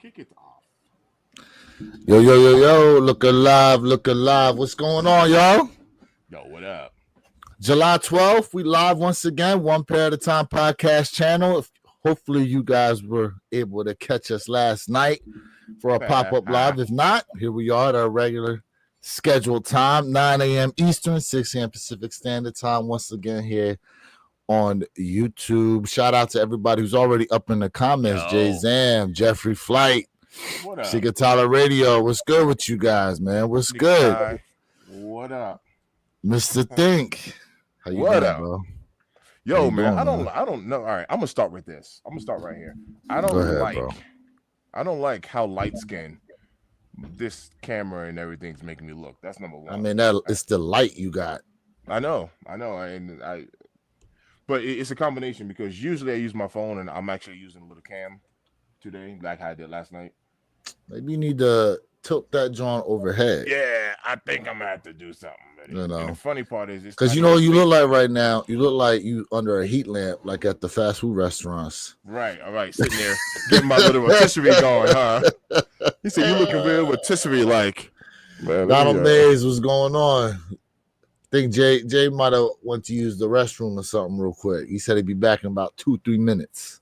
Kick it off. Yo. Look alive. What's going on, y'all? Yo, what up? July 12th, we live once again, One Pair at a Time podcast channel. Hopefully you guys were able to catch us last night for a pop-up live. If not, here we are at our regular scheduled time, 9 a.m. Eastern, 6 a.m. Pacific Standard Time, once again here on YouTube. Shout out to everybody who's already up in the comments. Jay Zam, Jeffrey Flight, Sigga Tyler Radio. What's good with you guys, man? What's good? What up? Mr. Think. How you doing, bro? Yo, man, I don't know. All right, I'm gonna start with this. I'm gonna start right here. I don't like how light skinned this camera and everything's making me look. That's number one. I mean, it's the light you got. I know, but it's a combination because usually I use my phone and I'm actually using a little cam today, like I did last night. Maybe you need to tilt that joint overhead. Yeah, I think I'm gonna have to do something. You know, and the funny part is because you know what you look like right now. You look like you under a heat lamp, like at the fast food restaurants. Right, all right, sitting there getting my little rotisserie going, huh? He said you looking real rotisserie like. Donald Mays, what's going on? I think Jay might have went to use the restroom or something real quick. He said he'd be back in about 2-3 minutes.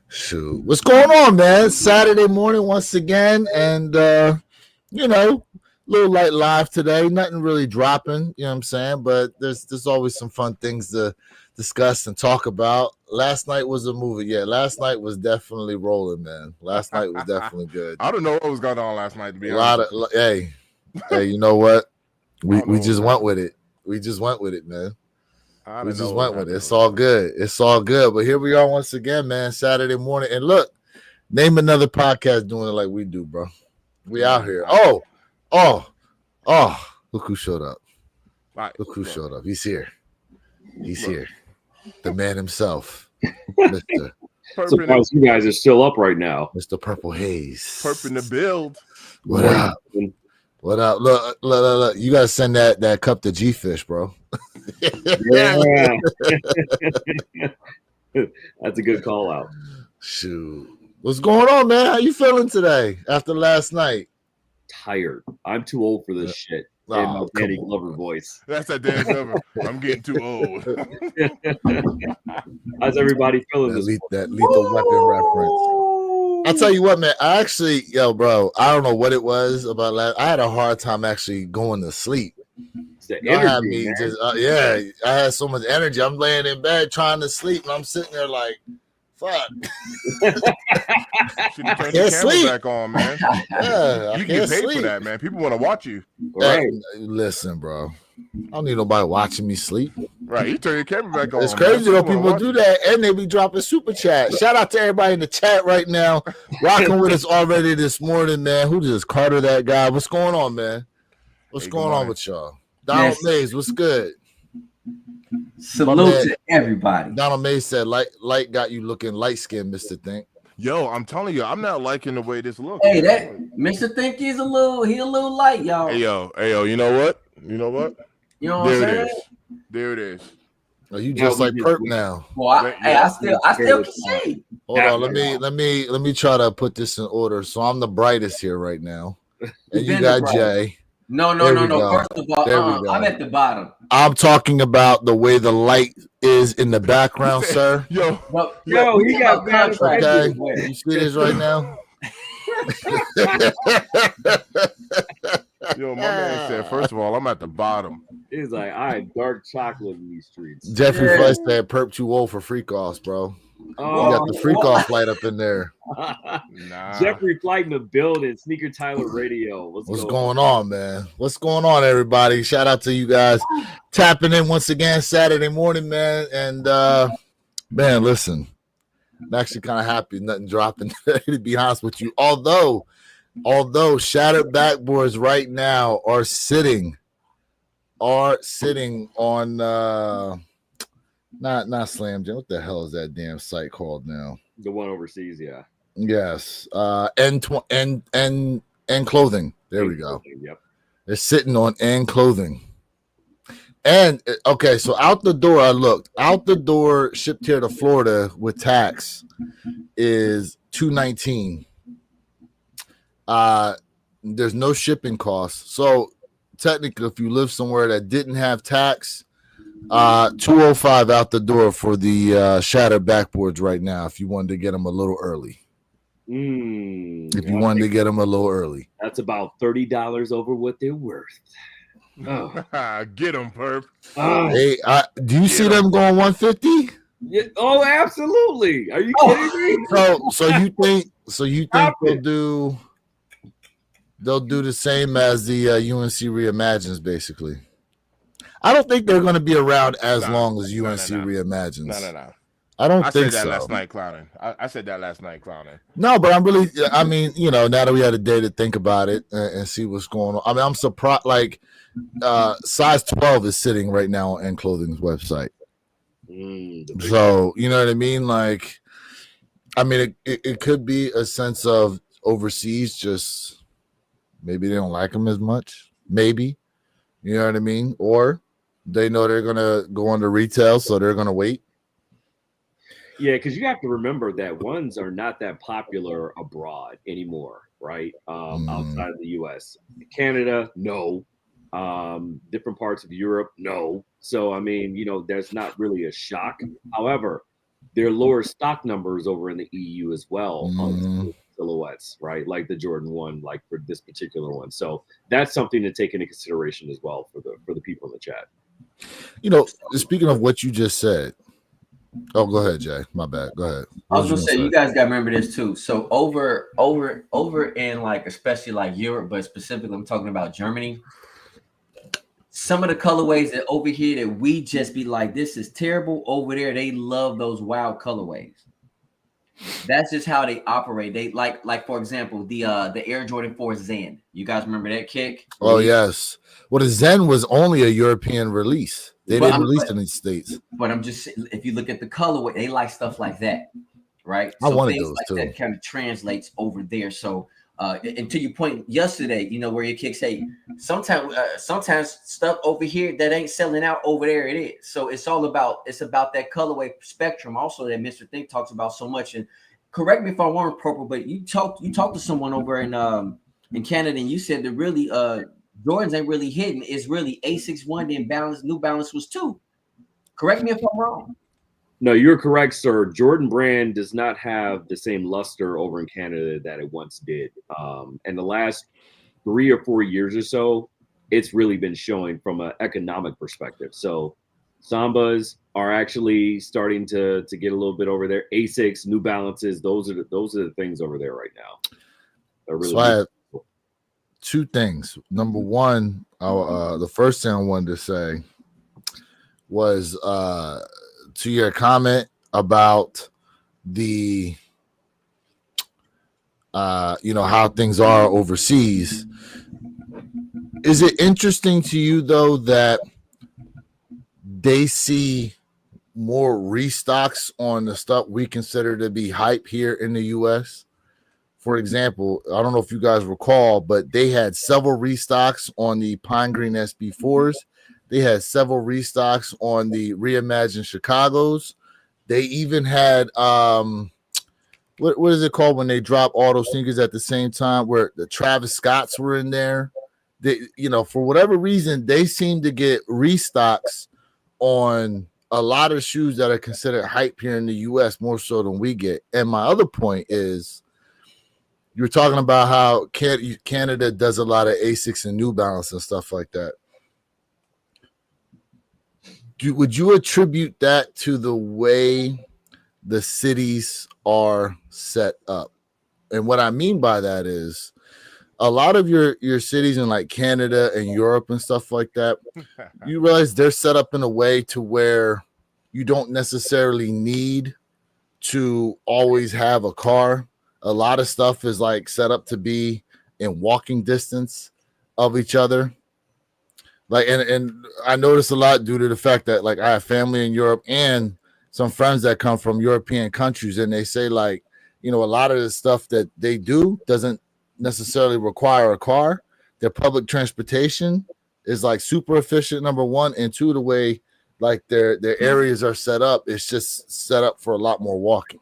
Shoot, what's going on, man? Saturday morning once again, and little light live today. Nothing really dropping, you know what I'm saying? But there's always some fun things to discuss and talk about. Last night was a movie. Yeah, last night was definitely rolling, man. Last night was definitely good. I don't know what was going on last night, to be honest. Hey, you know what? We just went with it. We just went with it, man. We just went with it. It's all good. It's all good. But here we are once again, man, Saturday morning. And look, name another podcast doing it like we do, bro. We out here. Oh, look who showed up. Look who showed up. He's here. He's here. The man himself. Mr. Surprised you guys are still up right now. Mr. Purple Haze. Perp in the build. What up? What up? Look. You gotta send that cup to G-Fish, bro. Yeah. That's a good call out. Shoot. What's going on, man? How you feeling today after last night? Tired. I'm too old for this shit. In my Danny Glover voice. That's that Danny Glover. I'm getting too old. How's everybody feeling that Lethal Weapon reference? I'll tell you what, man. I actually, bro, I don't know what it was about last. I had a hard time actually going to sleep. Energy, I had so much energy. I'm laying in bed trying to sleep, and I'm sitting there like, fuck. Should have turned the camera back on, man. Yeah, you get paid for that, man. People want to watch you. Right. Listen, bro. I don't need nobody watching me sleep. Right. You turn your camera back on. It's crazy though. People do that, and they be dropping super chat. Shout out to everybody in the chat right now, rocking with us already this morning, man. Who just Carter that guy? What's going on, man? What's going on with y'all? Donald Mays, what's good? Salute to everybody. Donald Mays said, "Light got you looking light skinned, Mr. Think." Yo, I'm telling you, I'm not liking the way this looks. Hey, that Mr. Think he's a little light, y'all. Hey yo, you know what? You know what I'm saying? There it is. Oh, you just like Perp now. Well, I still can see. Hold on, let me try to put this in order. So I'm the brightest here right now, and you got Jay. No. First of all, I'm at the bottom. I'm talking about the way the light is in the background, sir. Yo, he got contract. Okay, you see this right now? Yo, my man said, first of all, I'm at the bottom. He's like, I had dark chocolate in these streets. Jeffrey Flesh said, Perp too old for freak offs, bro. Oh, you got the freak off light up in there. Nah. Jeffrey Flight in the building, Sneaker Tyler Radio. What's going on, man? What's going on, everybody? Shout out to you guys tapping in once again Saturday morning, man. And man, listen, I'm actually kind of happy nothing dropping today, to be honest with you. Although shattered backboards right now are sitting on not Slam Jam. What the hell is that damn site called now? The one overseas, yeah. Yes. N clothing. There we go. Yep. They're sitting on N clothing. And okay, so out the door, I looked. Out the door, shipped here to Florida with tax is $219. There's no shipping costs. So technically, if you live somewhere that didn't have tax, $205 out the door for the shattered backboards right now. If you wanted to get them a little early. If you wanted to get them a little early, that's about $30 over what they're worth. Oh. Get them, perp. Hey, do you see them going 150? Yeah. Oh, absolutely. Are you kidding me? So you think they'll do the same as the UNC Reimagines, basically? I don't think they're going to be around as long as UNC Reimagines. No. I don't think so. I said that last night clowning. I said that last night clowning. No, but I mean, now that we had a day to think about it and see what's going on. I mean, I'm surprised, like, size 12 is sitting right now on End Clothing's website. So, you know what I mean? Like, I mean, it could be a sense of overseas, just maybe they don't like them as much. Maybe. You know what I mean? Or they know they're going to go into retail, so they're going to wait. Yeah, because you have to remember that ones are not that popular abroad anymore, right? Outside of the U.S. Canada, no. Different parts of Europe, no. So, I mean, there's not really a shock. However, there are lower stock numbers over in the EU as well on silhouettes, right? Like the Jordan 1, like for this particular one. So that's something to take into consideration as well for the people in the chat. Speaking of what you just said, oh, go ahead, Jay. My bad. Go ahead. I was gonna say, you guys got to remember this too. So over in like, especially like Europe, but specifically I'm talking about Germany. Some of the colorways that over here that we just be like, this is terrible. Over there, they love those wild colorways. That's just how they operate. They like for example, the Air Jordan 4 Zen. You guys remember that kick? Oh yes. Well, the Zen was only a European release. They didn't release it in the States. But I'm just, if you look at the colorway, they like stuff like that, right? I wanted those like too. That kind of translates over there. So, and to your point yesterday, where your kick say sometimes stuff over here that ain't selling out over there, it is. So it's about that colorway spectrum also that Mr. Think talks about so much. And correct me if I'm wrong, Purple, but you talked to someone over in Canada, and you said that really Jordans ain't really hidden. It's really Asics 1, then New Balance was 2. Correct me if I'm wrong. No, you're correct, sir. Jordan brand does not have the same luster over in Canada that it once did. And the last 3 or 4 years or so, it's really been showing from an economic perspective. So Sambas are actually starting to get a little bit over there. Asics, New Balances, those are the things over there right now. Really so I have 2 things. Number one, the first thing I wanted to say was to your comment about the how things are overseas. Is it interesting to you though that they see more restocks on the stuff we consider to be hype here in the US? For example, I don't know if you guys recall, but they had several restocks on the Pine Green SB4s. They had several restocks on the Reimagined Chicagos. They even had what is it called when they drop all those sneakers at the same time, where the Travis Scotts were in there. They, for whatever reason, they seem to get restocks on a lot of shoes that are considered hype here in the US, more so than we get. And my other point is, you were talking about how Canada does a lot of Asics and New Balance and stuff like that. Would you attribute that to the way the cities are set up? And what I mean by that is a lot of your cities in like Canada and Europe and stuff like that, you realize they're set up in a way to where you don't necessarily need to always have a car. A lot of stuff is like set up to be in walking distance of each other. Like, and I notice a lot due to the fact that like I have family in Europe and some friends that come from European countries, and they say like, a lot of the stuff that they do doesn't necessarily require a car. Their public transportation is like super efficient, number one, and two, the way like their areas are set up, it's just set up for a lot more walking.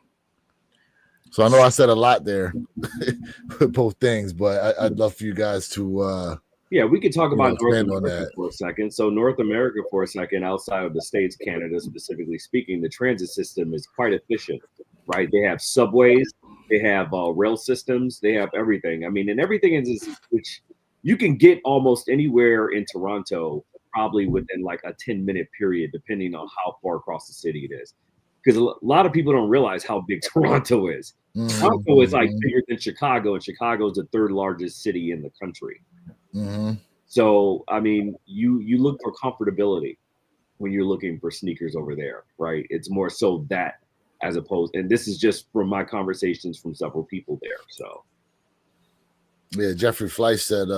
So I know I said a lot there with both things, but I'd love for you guys to yeah, we could talk about North America that for a second. So North America for a second, outside of the States, Canada specifically speaking, the transit system is quite efficient, right? They have subways, they have rail systems, they have everything. I mean, and everything is which you can get almost anywhere in Toronto, probably within like a 10-minute period, depending on how far across the city it is. Because a lot of people don't realize how big Toronto is. Mm-hmm. Toronto is like bigger than Chicago, and Chicago is the third largest city in the country. Mm-hmm. So, I mean, you look for comfortability when you're looking for sneakers over there, right? It's more so that as opposed, and this is just from my conversations from several people there. So, yeah, Jeffrey Fleisch said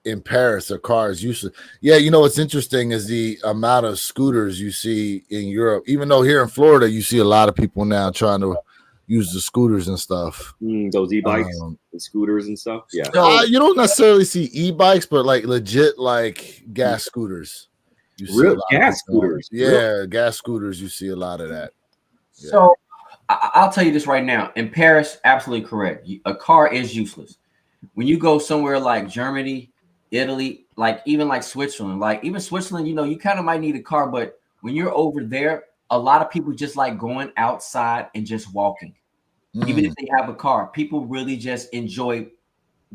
in Paris, a car is useless. Yeah, you know what's interesting is the amount of scooters you see in Europe. Even though here in Florida, you see a lot of people now trying to use the scooters and stuff. Those e-bikes and scooters and stuff. Yeah. You don't necessarily see e-bikes, but like legit like gas scooters. You see real a lot gas scooters. Yeah, gas scooters. You see a lot of that. Yeah. So I'll tell you this right now. In Paris, absolutely correct. A car is useless. When you go somewhere like Germany, Italy, like even like Switzerland, you know, you kind of might need a car, but when you're over there, a lot of people just like going outside and just walking. Even if they have a car, people really just enjoy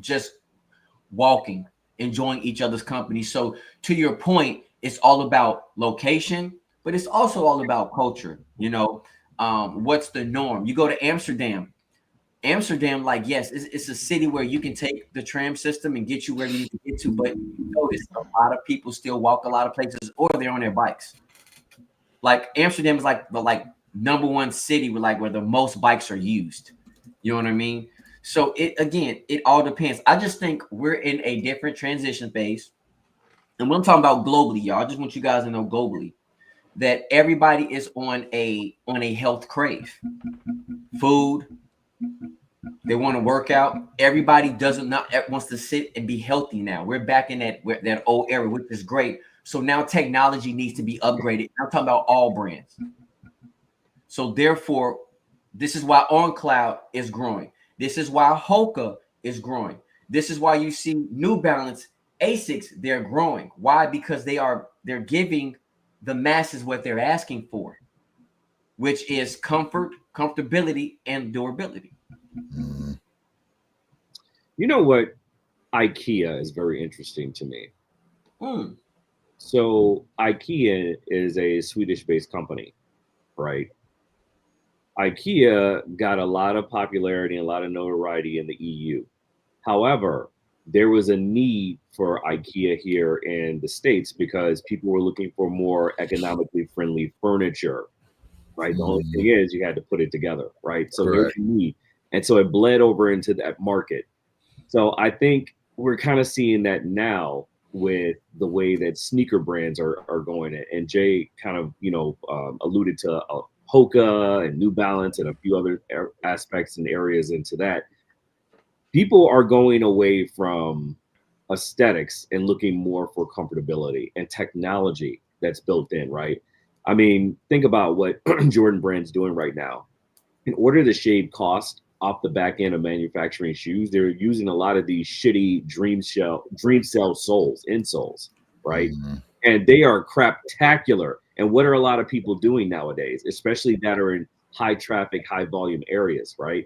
just walking, enjoying each other's company. So to your point, it's all about location, but it's also all about culture. You know, what's the norm? You go to Amsterdam, like, yes, it's a city where you can take the tram system and get you where you need to get to, but you notice a lot of people still walk a lot of places, or they're on their bikes. Like Amsterdam is like the number one city where the most bikes are used. You know what I mean? So it all depends. I just think we're in a different transition phase. And when I'm talking about globally, y'all, I just want you guys to know globally that everybody is on a health crave. Food, they want to work out. Everybody wants to sit and be healthy now. We're back in that old era, which is great. So now technology needs to be upgraded. I'm talking about all brands. So therefore, this is why OnCloud is growing. This is why Hoka is growing. This is why you see New Balance, Asics, they're growing. Why? Because they're giving the masses what they're asking for, which is comfort, comfortability, and durability. You know what? IKEA is very interesting to me. So IKEA is a Swedish-based company, right? IKEA got a lot of popularity and a lot of notoriety in the EU. However, there was a need for IKEA here in the States because people were looking for more economically friendly furniture, right? The only thing is you had to put it together, right? So there's a need. And so it bled over into that market. So I think we're kind of seeing that now with the way that sneaker brands are going. And Jay kind of, alluded to Hoka and New Balance and a few other aspects and areas into that. People are going away from aesthetics and looking more for comfortability and technology that's built in, right? I mean, think about what Jordan Brand's doing right now. In order to shave cost off the back end of manufacturing shoes, they're using a lot of these shitty dream cell soles, insoles, right? And they are craptacular. And what are a lot of people doing nowadays, especially that are in high traffic, high volume areas, right?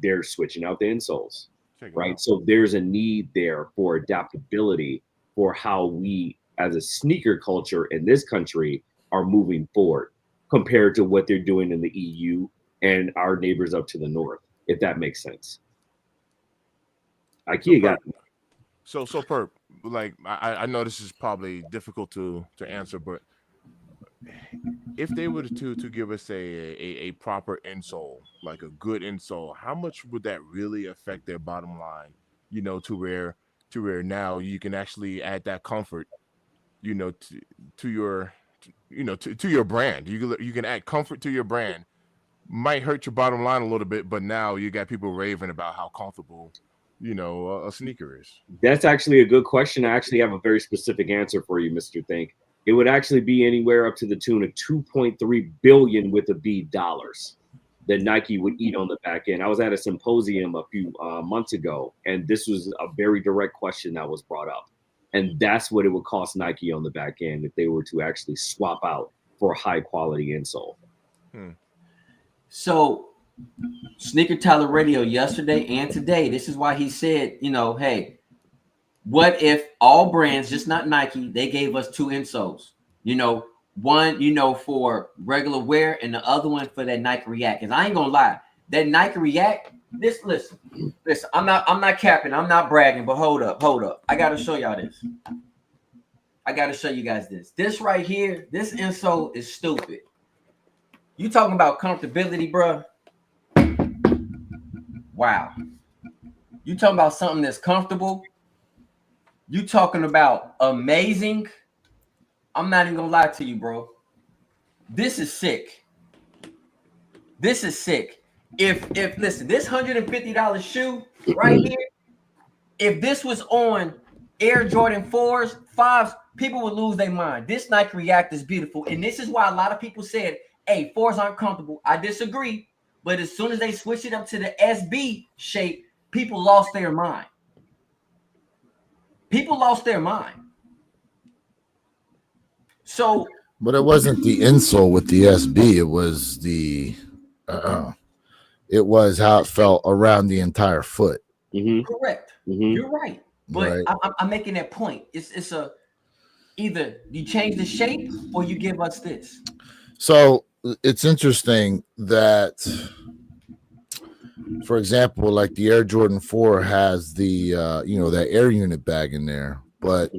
They're switching out the insoles, right? So there's a need there for adaptability for how we as a sneaker culture in this country are moving forward compared to what they're doing in the EU and our neighbors up to the north, if that makes sense. IKEA got it. So Perp, like I know this is probably difficult to answer, but if they were to give us a proper insole, like a good insole, how much would that really affect their bottom line? You know, to where now you can actually add that comfort, to your brand. You can add comfort to your brand. Might hurt your bottom line a little bit, but now you got people raving about how comfortable, a sneaker is? That's actually a good question. I actually have a very specific answer for you, Mr. Think. It would actually be anywhere up to the tune of 2.3 billion with a B dollars that Nike would eat on the back end. I was at a symposium a few months ago, and this was a very direct question that was brought up. And that's what it would cost Nike on the back end if they were to actually swap out for a high quality insole. So Sneaker Tyler Radio yesterday and today, this is why he said, hey, what if all brands, just not Nike, they gave us 2 insoles? One, for regular wear and the other one for that Nike React. Because I ain't gonna lie, that Nike React, listen, I'm not capping, I'm not bragging, but hold up. I gotta show y'all this. I gotta show you guys this. This right here, this insole is stupid. You talking about comfortability, bro? Wow. You talking about something that's comfortable? You talking about amazing? I'm not even gonna lie to you, bro. This is sick. This is sick. If listen, this $150 shoe right here, if this was on Air Jordan 4s, 5s, people would lose their mind. This Nike React is beautiful. And this is why a lot of people said, hey, 4s aren't comfortable. I disagree. But as soon as they switched it up to the SB shape, people lost their mind. People lost their mind. So, but it wasn't the insole with the SB. It was it was how it felt around the entire foot. Correct. You're right. But right. I'm making that point. It's either you change the shape or you give us this. So it's interesting that, for example, like the Air Jordan 4 has the that air unit bag in there, but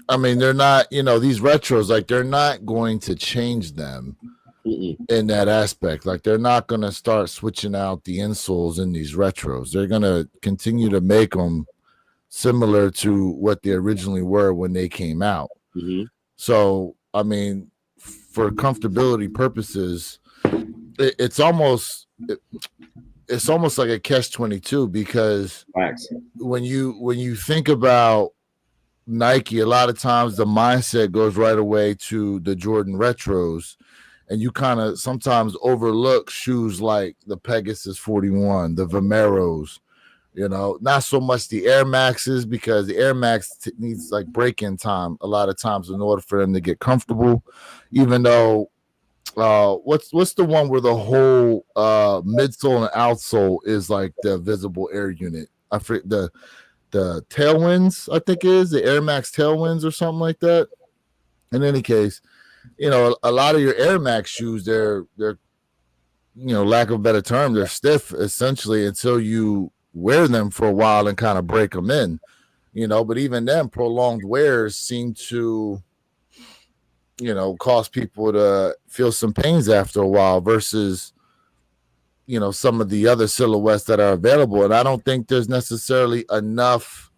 I mean, they're not, these retros, like they're not going to change them in that aspect. Like they're not going to start switching out the insoles in these retros. They're going to continue to make them similar to what they originally were when they came out. So, I mean, for comfortability purposes, it's almost like a catch-22 because when you think about Nike, a lot of times the mindset goes right away to the Jordan retros, and you kind of sometimes overlook shoes like the Pegasus 41, the Vomeros, not so much the Air Maxes, because the Air Max needs like break-in time a lot of times in order for them to get comfortable, even though what's the one where the whole midsole and outsole is like the visible air unit? I forget the Tailwinds, I think is the Air Max Tailwinds or something like that. In any case, a lot of your Air Max shoes, they're lack of a better term, they're stiff essentially until you wear them for a while and kind of break them in, but even then prolonged wears seem to cause people to feel some pains after a while versus some of the other silhouettes that are available. And I don't think there's necessarily enough,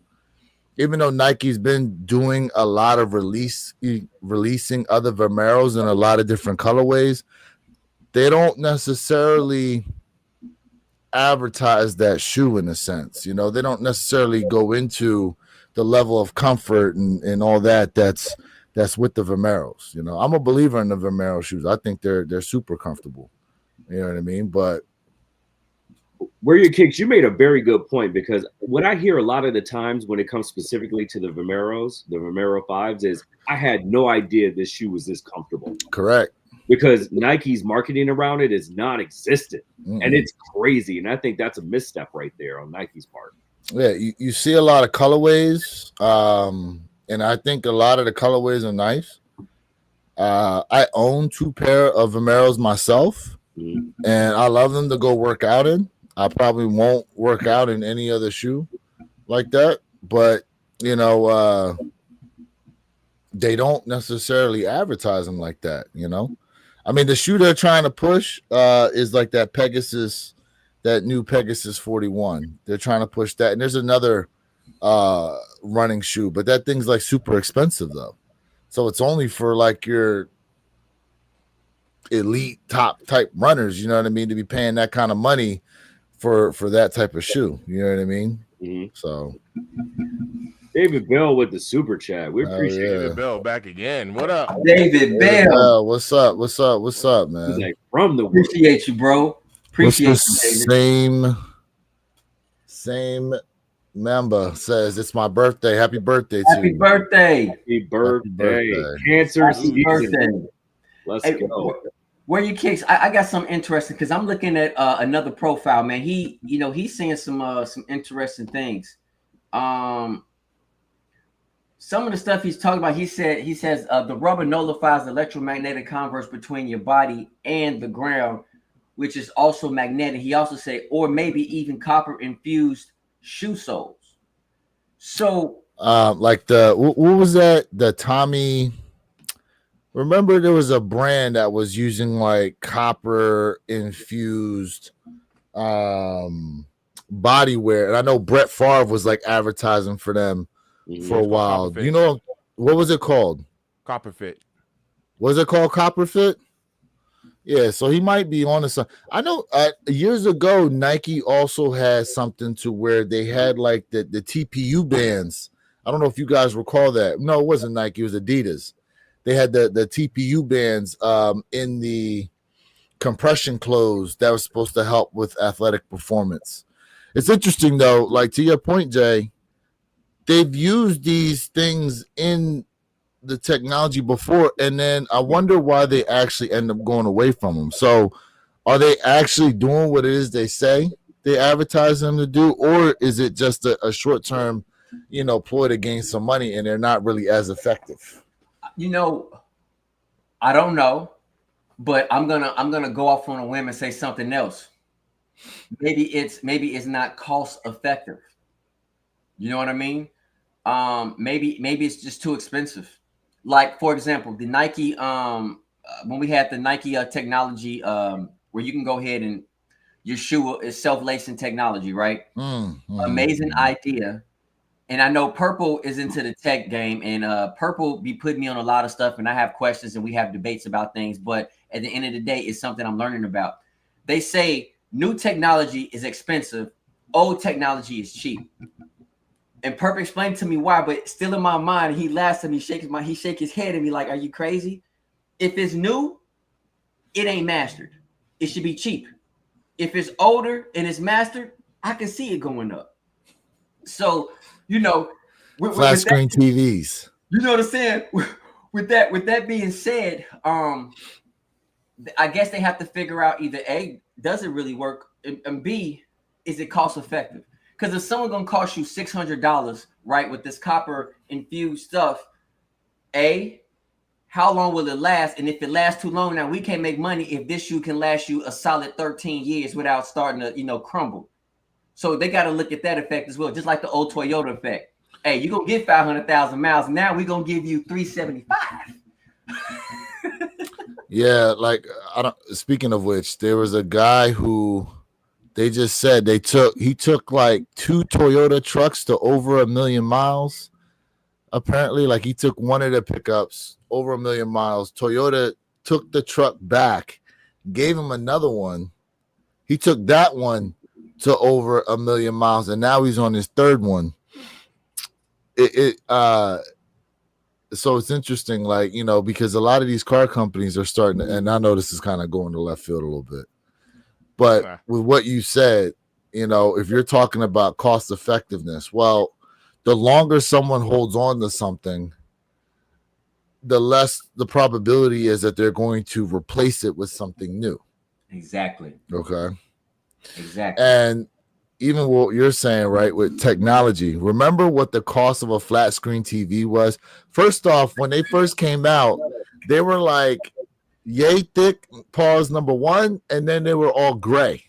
even though Nike's been doing a lot of releasing other Vomeros in a lot of different colorways, they don't necessarily advertise that shoe in a sense. They don't necessarily go into the level of comfort and all that's with the Vomeros. I'm a believer in the Vomero shoes. I think they're super comfortable. You know what I mean? But where your kicks, you made a very good point, because what I hear a lot of the times when it comes specifically to the Vomeros, the Vomero 5s, is I had no idea this shoe was this comfortable. Correct. Because Nike's marketing around it is non-existent. And it's crazy. And I think that's a misstep right there on Nike's part. Yeah, you see a lot of colorways. And I think a lot of the colorways are nice. I own 2 pair of Vomeros myself, and I love them to go work out in. I probably won't work out in any other shoe like that, but they don't necessarily advertise them like that. I mean, the shoe they're trying to push is like that Pegasus, that new Pegasus 41. They're trying to push that, and there's another running shoe, but that thing's like super expensive though. So it's only for like your elite top type runners, you know what I mean, to be paying that kind of money for that type of shoe. You know what I mean? Mm-hmm. So David Bell with the super chat. We appreciate David Bell back again. What up? David Bell. What's up? What's up? What's up, man? He's like, from the appreciate you, bro. Appreciate What's you, David. Same member says it's my birthday. Happy birthday to Happy you. birthday. Happy birthday. Cancer Happy season. birthday. Let's Hey, go. where you kicks? I got something interesting because I'm looking at another profile, man. He's saying some interesting things. Some of the stuff he's talking about, he says the rubber nullifies the electromagnetic converse between your body and the ground, which is also magnetic. He also said, or maybe even copper infused shoe soles. So, like what was that? The Tommy. Remember, there was a brand that was using like copper infused bodywear, and I know Brett Favre was like advertising for them for a while. You know, what was it called? Copper Fit. Was it called Copper Fit? Yeah, so he might be on to. I know years ago Nike also had something to where they had like the TPU bands. I don't know if you guys recall that. No, it wasn't Nike, it was Adidas. They had the TPU bands in the compression clothes that was supposed to help with athletic performance. It's interesting though, like to your point, Jay, they've used these things in the technology before, and then I wonder why they actually end up going away from them. So are they actually doing what it is they say they advertise them to do, or is it just a short-term, ploy to gain some money and they're not really as effective? I don't know, but I'm gonna go off on a whim and say something else. Maybe it's not cost effective. You know what I mean? Maybe it's just too expensive. Like, for example, the Nike, when we had the Nike technology, where you can go ahead and your shoe is self-lacing technology, right? Amazing idea. And I know Purple is into the tech game, and Purple be putting me on a lot of stuff, and I have questions and we have debates about things. But at the end of the day, it's something I'm learning about. They say new technology is expensive, old technology is cheap. And Purple explained to me why, but still in my mind, he laughs at me, he shake his head at me like, "Are you crazy? If it's new, it ain't mastered. It should be cheap. If it's older and it's mastered, I can see it going up." So, flat screen TVs. You know what I'm saying? With that being said, I guess they have to figure out either A, does it really work, and B, is it cost effective? Because if someone's gonna cost you $600, right, with this copper infused stuff, A, how long will it last? And if it lasts too long, now we can't make money if this shoe can last you a solid 13 years without starting to crumble. So they got to look at that effect as well, just like the old Toyota effect. Hey, you're gonna get 500,000 miles. Now we're gonna give you 375. Yeah, like speaking of which, there was a guy who they just said he took like 2 Toyota trucks to over 1 million miles. Apparently, like he took one of the pickups over 1 million miles. Toyota took the truck back, gave him another one. He took that one to over 1 million miles, and now he's on his third one. So it's interesting, like, because a lot of these car companies are starting to, and I know this is kind of going to left field a little bit, but with what you said, if you're talking about cost effectiveness, well, the longer someone holds on to something, the less the probability is that they're going to replace it with something new. Exactly. Okay. Exactly. And even what you're saying, right, with technology, remember what the cost of a flat screen TV was? First off, when they first came out, they were like yay thick, pause number one, and then they were all gray.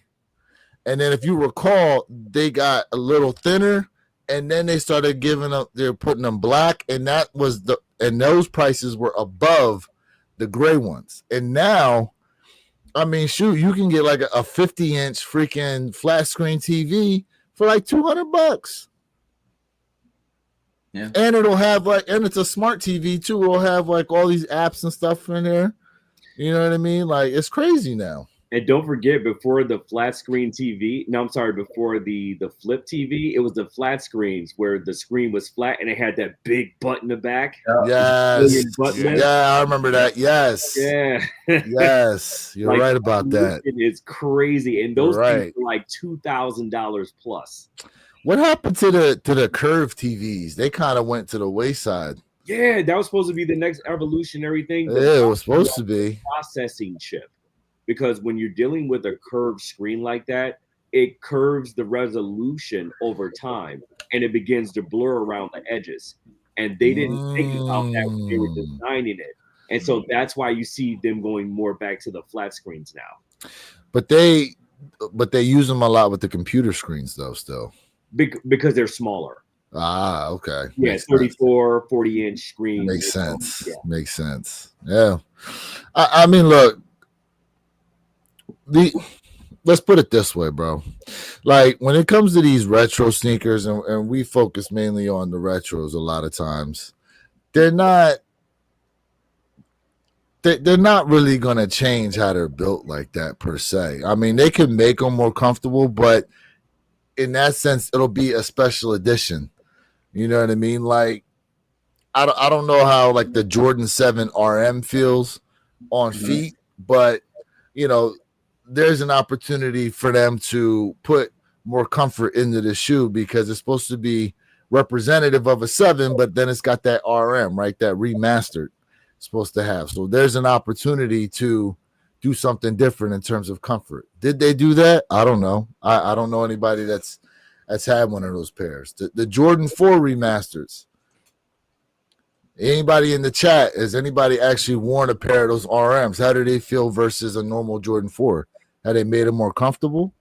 And then if you recall, they got a little thinner, and then they started they're putting them black, and and those prices were above the gray ones. And now, I mean, shoot, you can get like a 50-inch freaking flat screen TV for like $200. Yeah. And it'll have and it's a smart TV too. It'll have like all these apps and stuff in there. You know what I mean? Like it's crazy now. And don't forget, before the flat screen TV, no, I'm sorry, before the flip TV, it was the flat screens where the screen was flat and it had that big butt in the back. Yes. Button. Yeah, I remember that. Yes. Yeah. Yes. You're like, right about that. It is crazy. And those things are like $2,000 plus. What happened to the curved TVs? They kind of went to the wayside. Yeah, that was supposed to be the next evolutionary thing. Yeah, it was supposed to be. Processing chip. Because when you're dealing with a curved screen like that, it curves the resolution over time and it begins to blur around the edges. And they didn't think about that when they were designing it. And so that's why you see them going more back to the flat screens now. But they use them a lot with the computer screens though still. Because they're smaller. Ah, okay. Yeah, makes 34, sense. 40-inch screen. Makes sense. Yeah. Makes sense. Yeah. I mean, look, let's put it this way, bro. Like when it comes to these retro sneakers, and we focus mainly on the retros a lot of times, they're not really going to change how they're built like that per se. I mean, they can make them more comfortable, but in that sense, it'll be a special edition. You know what I mean? Like, I don't know how like the Jordan 7 RM feels on feet, but you know, there's an opportunity for them to put more comfort into the shoe because it's supposed to be representative of a 7, but then it's got that RM, right? That remastered it's supposed to have. So there's an opportunity to do something different in terms of comfort. Did they do that? I don't know. I don't know anybody that's had one of those pairs. The Jordan 4 remasters. Anybody in the chat, has anybody actually worn a pair of those RMs? How do they feel versus a normal Jordan 4? Have they made them more comfortable?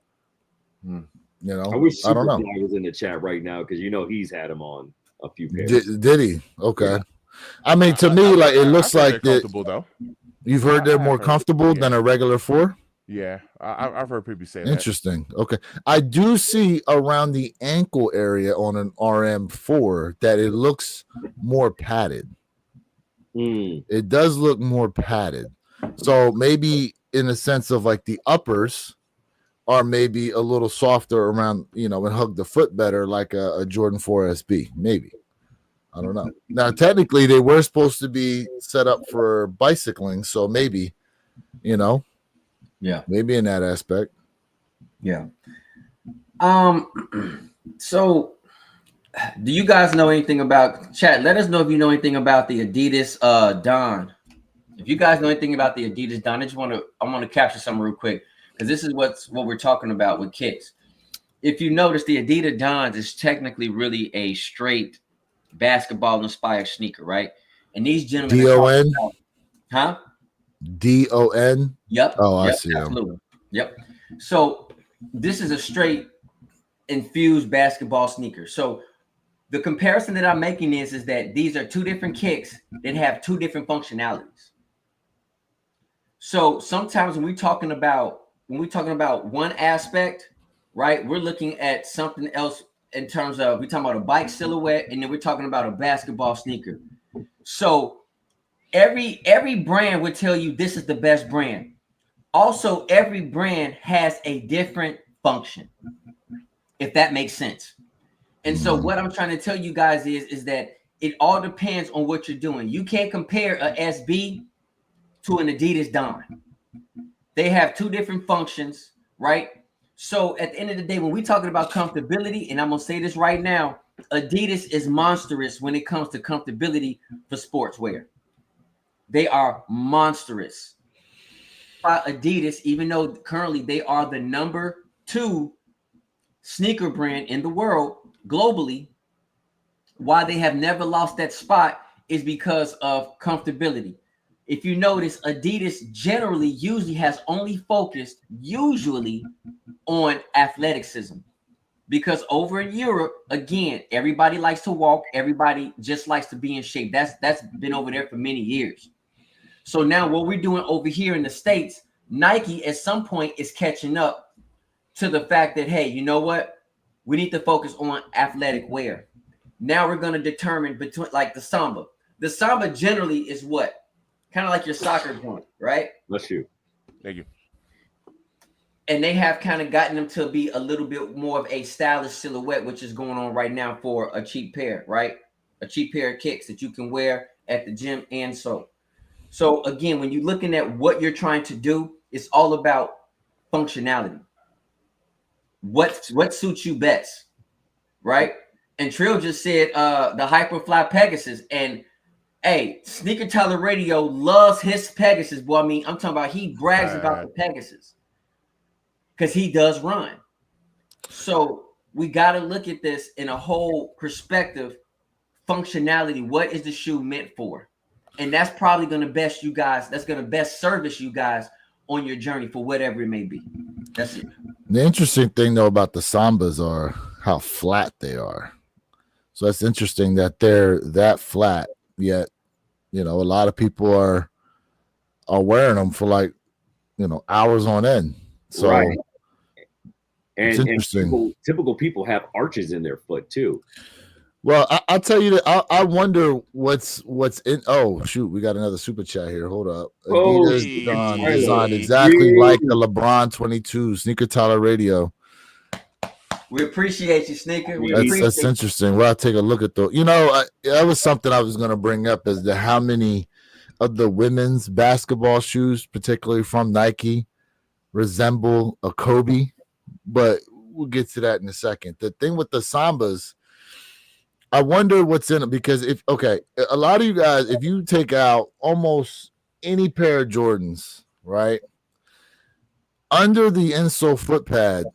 You know, I wish I don't know. Superfly was in the chat right now because you know he's had them on a few pairs. Did he? Okay. Yeah. I mean, to me, like it looks like comfortable though. You've heard they're more comfortable than a regular 4? Yeah, I've heard people say that. Interesting. Okay. I do see around the ankle area on an RM4 that it looks more padded. It does look more padded. So maybe in the sense of like the uppers are maybe a little softer around, you know, and hug the foot better like a Jordan 4 SB. Maybe. I don't know. Now, technically, they were supposed to be set up for bicycling. So maybe, you know. Yeah, maybe in that aspect. Yeah. So do you guys know anything about chat? Let us know if you know anything about the Adidas Don. If you guys know anything about the Adidas Don, I want to capture something real quick because this is what we're talking about with kicks. If you notice, the Adidas Dons is technically really a straight basketball inspired sneaker, right? And these gentlemen DON, huh? DON. Yep. Oh, I yep, see. Absolutely. Yep. So this is a straight infused basketball sneaker. So the comparison that I'm making is that these are two different kicks that have two different functionalities. So sometimes when we're talking about one aspect, right, we're looking at something else in terms of we're talking about a bike silhouette, and then we're talking about a basketball sneaker. So every brand would tell you this is the best brand. Also, every brand has a different function, if that makes sense. And so what I'm trying to tell you guys is that it all depends on what you're doing. You can't compare a SB to an Adidas Don. They have two different functions, right? So at the end of the day, when we're talking about comfortability, and I'm going to say this right now, Adidas is monstrous when it comes to comfortability for sportswear. They are monstrous. Adidas, even though currently they are the number 2 sneaker brand in the world globally, why they have never lost that spot is because of comfortability. If you notice, Adidas generally usually has only focused on athleticism, because over in Europe, again, everybody likes to walk, everybody just likes to be in shape. That's been over there for many years. So now what we're doing over here in the States, Nike at some point is catching up to the fact that, hey, you know what? We need to focus on athletic wear. Now we're going to determine between like the Samba. The Samba generally is what? kind of like your soccer joint, right? Bless you. Thank you. And they have kind of gotten them to be a little bit more of a stylish silhouette, which is going on right now for a cheap pair, right? A cheap pair of kicks that you can wear at the gym and so. So again, when you're looking at what you're trying to do, it's all about functionality. What suits you best, right? And Trill just said the Hyperfly Pegasus. And hey, Sneaker Tyler Radio loves his Pegasus, boy. I mean, I'm talking about he brags about the Pegasus because he does run. So we got to look at this in a whole perspective, functionality. What is the shoe meant for? And that's probably going to best you guys. That's going to best service you guys on your journey for whatever it may be. That's it. The interesting thing though about the Sambas are how flat they are. So it's interesting that they're that flat, yet a lot of people are wearing them for like hours on end. So right. it's interesting. Typical people have arches in their foot too. Well, I'll tell you that I wonder what's in. Oh shoot, we got another super chat here. Hold up. Adidas designed exactly like the LeBron 22 Sneaker Tyler Radio. We appreciate you, Sneaker. That's interesting. Well, I'll take a look at those. That was something I was going to bring up is how many of the women's basketball shoes, particularly from Nike, resemble a Kobe. But we'll get to that in a second. The thing with the Sambas, I wonder what's in it because a lot of you guys, if you take out almost any pair of Jordans, right, under the insole foot pad,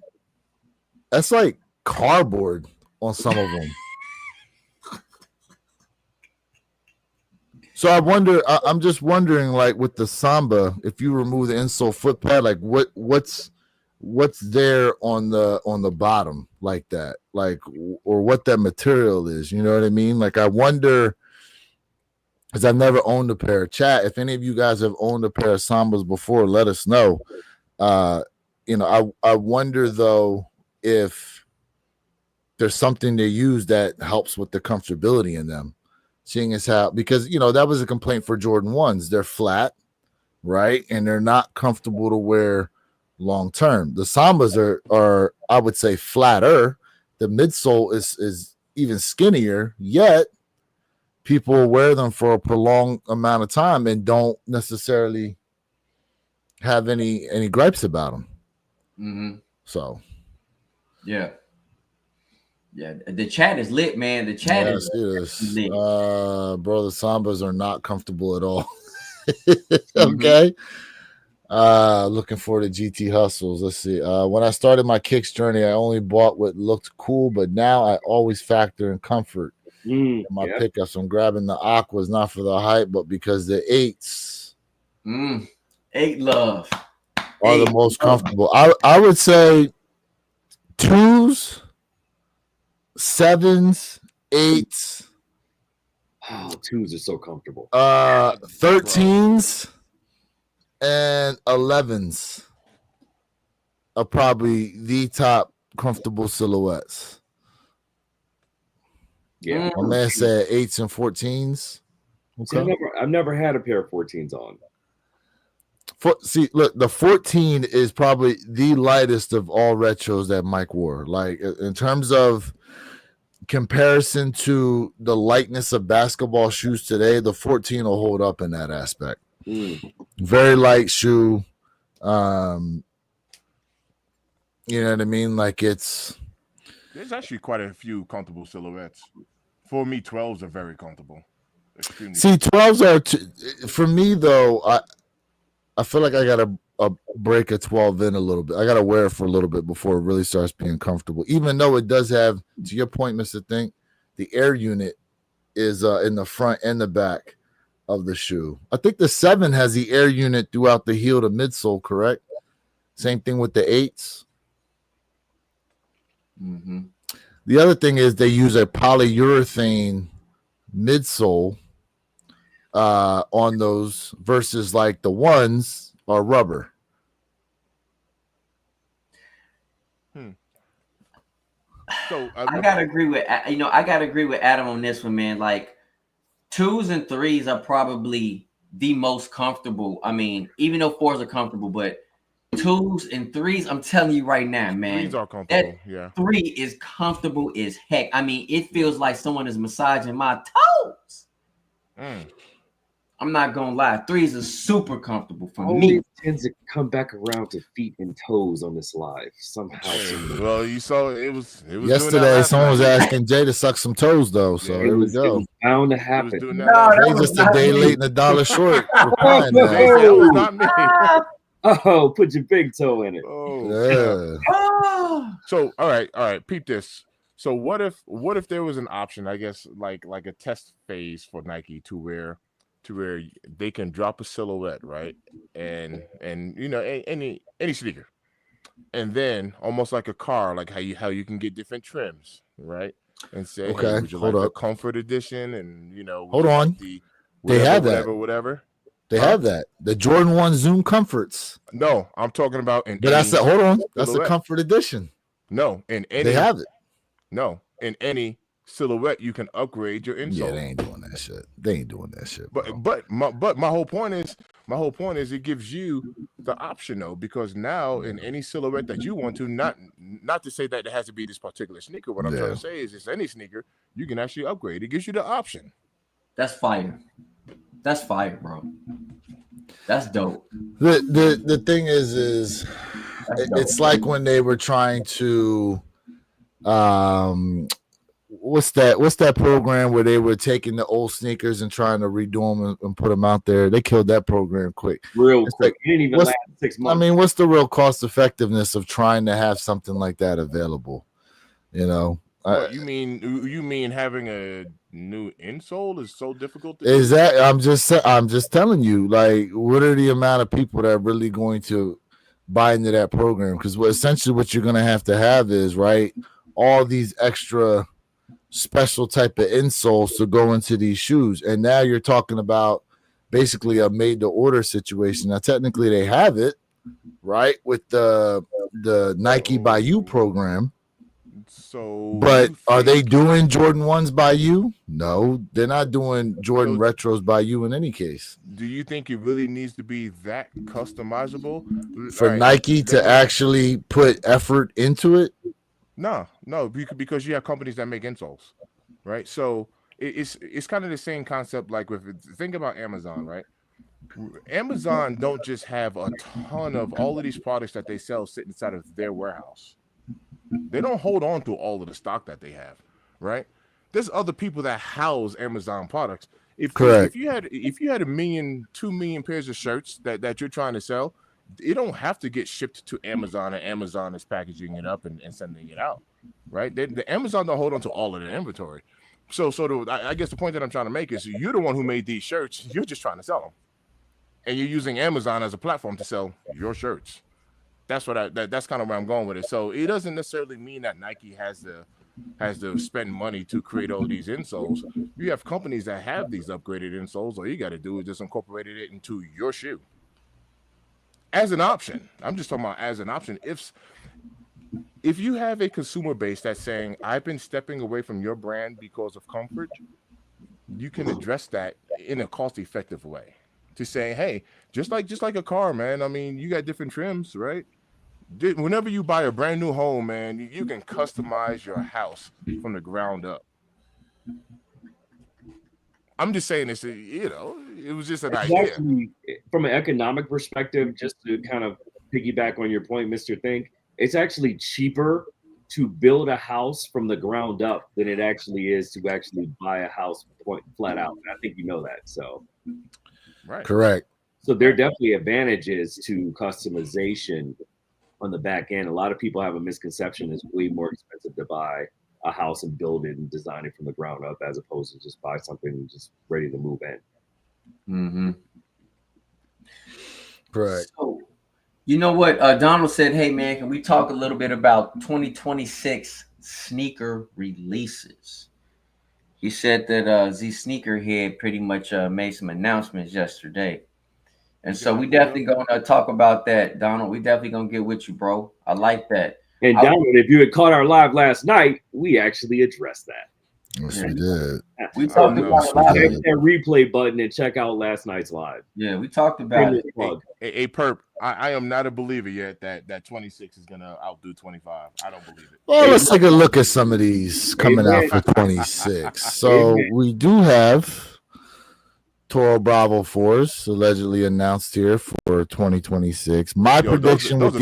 that's like cardboard on some of them. So I wonder, I'm just wondering, like with the Samba, if you remove the insole foot pad, like what's there on the bottom like that, like, or what that material is, you know what I mean? Like I wonder, because I've never owned a pair. Chat, if any of you guys have owned a pair of Sambas before, let us know. I wonder though if there's something they use that helps with the comfortability in them, seeing as how, because that was a complaint for Jordan 1s. They're flat, right, and they're not comfortable to wear long term. The Sambas are I would say flatter. The midsole is even skinnier, yet people wear them for a prolonged amount of time and don't necessarily have any gripes about them. Mm-hmm. So yeah, the chat is lit, man. The chat is lit. Bro, the Sambas are not comfortable at all. Okay. Looking for the GT hustles. Let's see. When I started my kicks journey, I only bought what looked cool, but now I always factor in comfort in my pickups. I'm grabbing the aquas not for the hype, but because the 8s 8 love are the most comfortable. I would say 2s, 7s, 8s. Oh, 2s are so comfortable. 13s and 11s are probably the top comfortable silhouettes. Yeah, my man said 8s and 14s. Okay. I've never had a pair of 14s on. See, look, the 14 is probably the lightest of all retros that Mike wore. Like in terms of comparison to the lightness of basketball shoes today, the 14 will hold up in that aspect. Very light shoe. You know what I mean? Like there's actually quite a few comfortable silhouettes. For me, 12s are very comfortable. Extremely. See, 12s are for me though. I feel like I gotta break a 12 in a little bit. I gotta wear it for a little bit before it really starts being comfortable. Even though it does have, to your point, Mr. Think, the air unit is in the front and the back of the shoe. I think the 7 has the air unit throughout the heel to midsole, correct? Same thing with the 8s. Mm-hmm. The other thing is they use a polyurethane midsole on those versus like the 1s are rubber. So I gotta agree with Adam on this one, man. Like 2s and 3s are probably the most comfortable. I mean, even though 4s are comfortable, but 2s and 3s, I'm telling you right now, man, 3s are comfortable. Yeah, 3 is comfortable as heck. I mean, it feels like someone is massaging my toes. I'm not gonna lie, 3s are super comfortable for me. Tends to come back around to feet and toes on this live somehow. Well, you saw it was yesterday. Someone was asking Jay to suck some toes, though. So there we go. It was bound to happen. Jay just a day late and a dollar short. That was not me. Oh, put your big toe in it. Oh, yeah. So all right, peep this. So what if there was an option, I guess, like a test phase for Nike to where they can drop a silhouette, right? And you know, any sneaker. And then almost like a car, like how you can get different trims, right? And say, okay, hey, would you like the comfort edition? And you know, hold on, the they have that. Whatever. They have that. The Jordan 1 Zoom Comforts. No, I'm talking about that's a comfort edition. No, in any they have it. No, in any silhouette you can upgrade your insole. Yeah, they ain't doing that shit. They ain't doing that shit. Bro. But my whole point is it gives you the option though, because now in any silhouette that you want to, not to say that it has to be this particular sneaker. What I'm trying to say is it's any sneaker you can actually upgrade. It gives you the option. That's fire. That's fire, bro. That's dope. The thing is it's like when they were trying to what's that program where they were taking the old sneakers and trying to redo them and put them out there? They killed that program quick. Real quick. It didn't even last 6 months. I mean, what's the real cost effectiveness of trying to have something like that available? You know, you mean having a new insole is so difficult? I'm just telling you, like, what are the amount of people that are really going to buy into that program? Because essentially what you're going to have is, right, all these extra special type of insoles to go into these shoes, and now you're talking about basically a made to order situation. Now technically they have it, right, with the Nike by You program. So but are they doing Jordan 1s by You? No, they're not doing Jordan retros by You in any case. Do you think it really needs to be that customizable for Nike to actually put effort into it? No, because you have companies that make insoles, right? So it's kind of the same concept. Like think about Amazon, right? Amazon don't just have a ton of all of these products that they sell sitting inside of their warehouse. They don't hold on to all of the stock that they have, right? There's other people that house Amazon products. If you had 1 million, 2 million pairs of shirts that you're trying to sell, it don't have to get shipped to Amazon, and Amazon is packaging it up and sending it out, right? The Amazon don't hold on to all of the inventory. So I guess the point that I'm trying to make is you're the one who made these shirts. You're just trying to sell them, and you're using Amazon as a platform to sell your shirts. That's that's kind of where I'm going with it. So it doesn't necessarily mean that Nike has to spend money to create all these insoles. You have companies that have these upgraded insoles. All you got to do is just incorporate it into your shoe. As an option. I'm just talking about as an option. If you have a consumer base that's saying, I've been stepping away from your brand because of comfort, you can address that in a cost-effective way. To say, hey, just like a car, man. I mean, you got different trims, right? Whenever you buy a brand new home, man, you can customize your house from the ground up. I'm just saying this, you know, it was just an idea. Actually, from an economic perspective, just to kind of piggyback on your point, Mr. Think, it's actually cheaper to build a house from the ground up than it actually is to actually buy a house flat out. I think you know that. So, right. Correct. So there are definitely advantages to customization on the back end. A lot of people have a misconception it's way more expensive to buy a house and build it and design it from the ground up as opposed to just buy something just ready to move in. Mm-hmm. Correct. So, you know what? Donald said, hey, man, can we talk a little bit about 2026 sneaker releases? He said that Z Sneakerhead pretty much made some announcements yesterday. And so we definitely going to talk about that, Donald. We definitely going to get with you, bro. I like that. And Donald, if you had caught our live last night, we actually addressed that. Yes, we did. We talked about it live. Check that replay button and check out last night's live. Yeah, we talked about it. Hey, Perp, I am not a believer yet that 26 is gonna outdo 25. I don't believe it. Well, let's take a look at some of these coming out for 26. So we do have Toro Bravo 4s allegedly announced here for 2026. My prediction with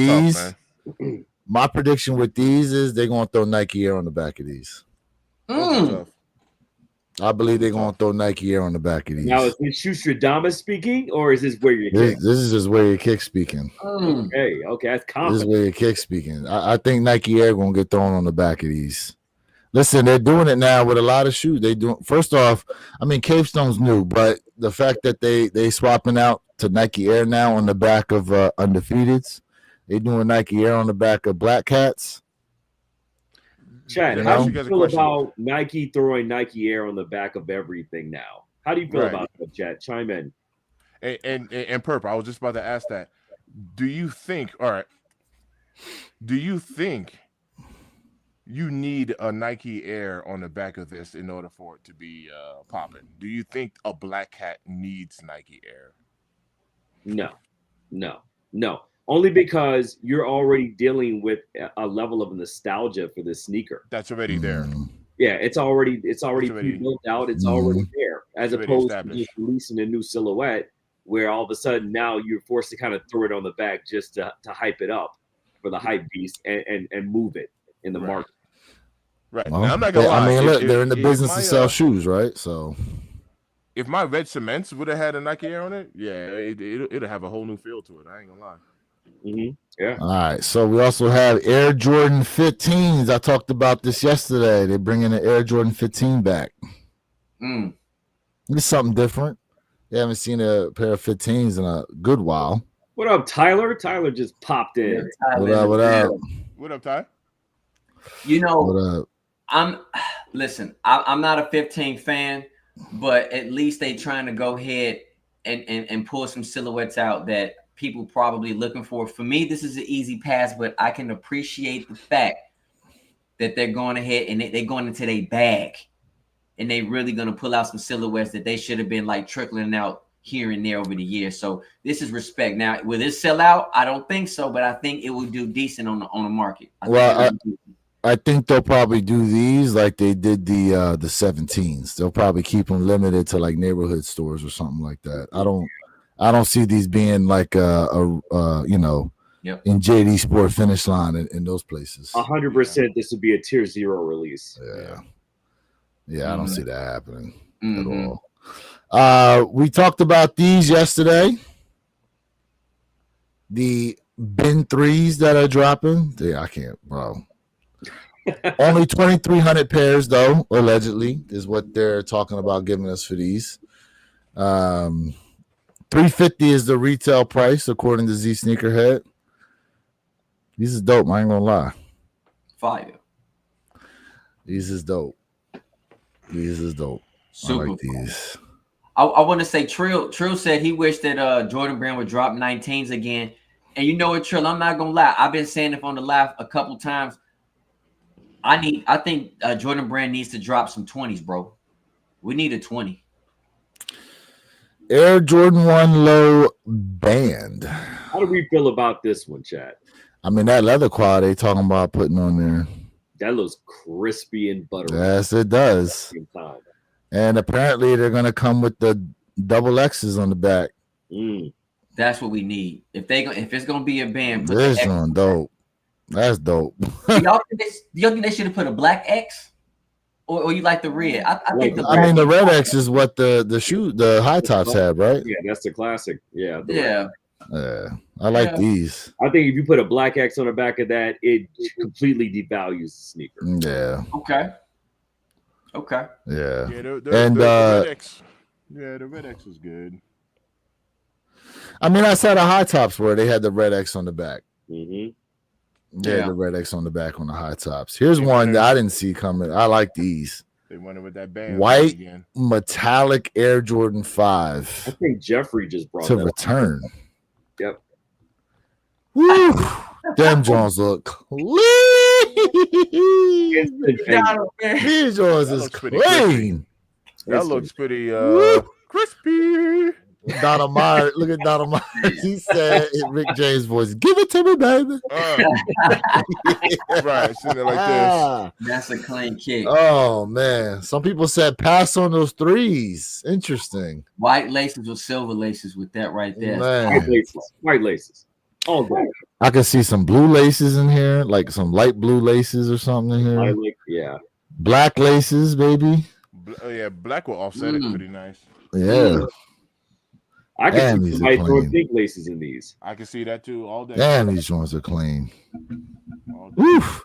these is they're gonna throw Nike Air on the back of these. I believe they're gonna throw Nike Air on the back of these. Now, is this Schustradamus speaking, or is this where your kick? This is just where your kick speaking. Okay, that's confident. This is where your kick speaking. I think Nike Air gonna get thrown on the back of these. Listen, they're doing it now with a lot of shoes. They do. First off, I mean, Cave Stone's new, but the fact that they swapping out to Nike Air now on the back of Undefeateds, they doing Nike Air on the back of Black Cats. Chad, how do you feel about Nike throwing Nike Air on the back of everything now? How do you feel about that, Chad? Chime in. And Perp, I was just about to ask that. Do you think you need a Nike Air on the back of this in order for it to be popping? Do you think a Black Cat needs Nike Air? No. Only because you're already dealing with a level of nostalgia for this sneaker. That's already there. Yeah, it's already built out. It's already there. As opposed to just releasing a new silhouette, where all of a sudden now you're forced to kind of throw it on the back just to hype it up for the hype beast and move it in the market. Right. Well, now, I'm not gonna lie. I mean, look, they're in the business to sell shoes, right? So if my Red Cements would have had a Nike Air on it, it'll have a whole new feel to it. I ain't gonna lie. Yeah. All right. So we also have Air Jordan 15s. I talked about this yesterday. They're bringing the Air Jordan 15 back. It's something different. You haven't seen a pair of 15s in a good while. What up, Tyler? Tyler just popped in. What up? What up, Ty? You know, what up? I'm not a 15 fan, but at least they trying to go ahead and pull some silhouettes out that people probably looking for. For me, this is an easy pass, but I can appreciate the fact that they're going ahead and they're going into their bag, and they really going to pull out some silhouettes that they should have been like trickling out here and there over the years. So this is respect. Now, will this sell out? I don't think so, but I think it will do decent on the market. I think they'll probably do these like they did the 17s. They'll probably keep them limited to like neighborhood stores or something like that. I don't see these being like in JD Sport Finish Line in those places. 100%. This would be a tier 0 release. Yeah, I don't see that happening at all. We talked about these yesterday. The bin 3s that are dropping. I can't, bro. Only 2,300 pairs, though, allegedly, is what they're talking about giving us for these. $350 is the retail price, according to Z Sneakerhead. These is dope. I ain't gonna lie. Fire. These is dope. Super. I like these. I want to say Trill said he wished that Jordan Brand would drop 19s again. And you know what, Trill? I'm not gonna lie. I've been saying it on the live a couple times. I think Jordan Brand needs to drop some 20s, bro. We need a 20. Air Jordan 1 Low Band. How do we feel about this one, Chad? I mean, that leather quality they talking about putting on there. That looks crispy and buttery. Yes, it does. And apparently they're going to come with the double X's on the back. That's what we need. If it's going to be a band, put this one dope. That's dope. Y'all think they should have put a black X, or you like the red? I think the red X is what the high tops have, right? Yeah, that's the classic. Yeah. I like these. I think if you put a black X on the back of that, it completely devalues the sneaker. Yeah. Okay. Yeah. The red X. Yeah, the red X was good. I mean, I saw the high tops where they had the red X on the back. Yeah, the red X on the back on the high tops. Here's one that I didn't see coming. I like these. They went with that band. White metallic Air Jordan 5. I think Jeffrey just brought to return. Yep. Woo! Them Jones look clean. These yours is clean. That looks pretty crispy. Donna Myers, look at Donna Myers. He said in Rick James' voice, "Give it to me, baby." Right, sitting there like this. That's a clean kick. Oh man, some people said pass on those threes. Interesting. White laces or silver laces with that right there. Man. White laces. Oh, God. I can see some blue laces in here, like some light blue laces or something in here. Yeah. Black laces, baby. Yeah, black will offset it pretty nice. Yeah. I can see somebody throwing pink laces in these. I can see that too all day. Damn, these ones are clean. Oof.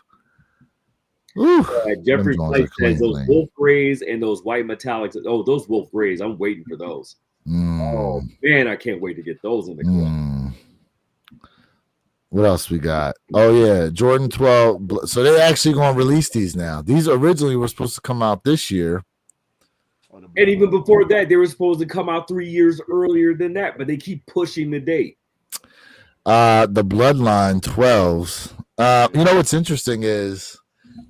Oof. Jeffrey Blake says those wolf grays and those white metallics. Oh, those wolf grays. I'm waiting for those. Oh, man, I can't wait to get those in the club. What else we got? Oh, yeah, Jordan 12. So they're actually going to release these now. These originally were supposed to come out this year. And even before that, they were supposed to come out 3 years earlier than that, but they keep pushing the date. The Bloodline 12s. You know what's interesting is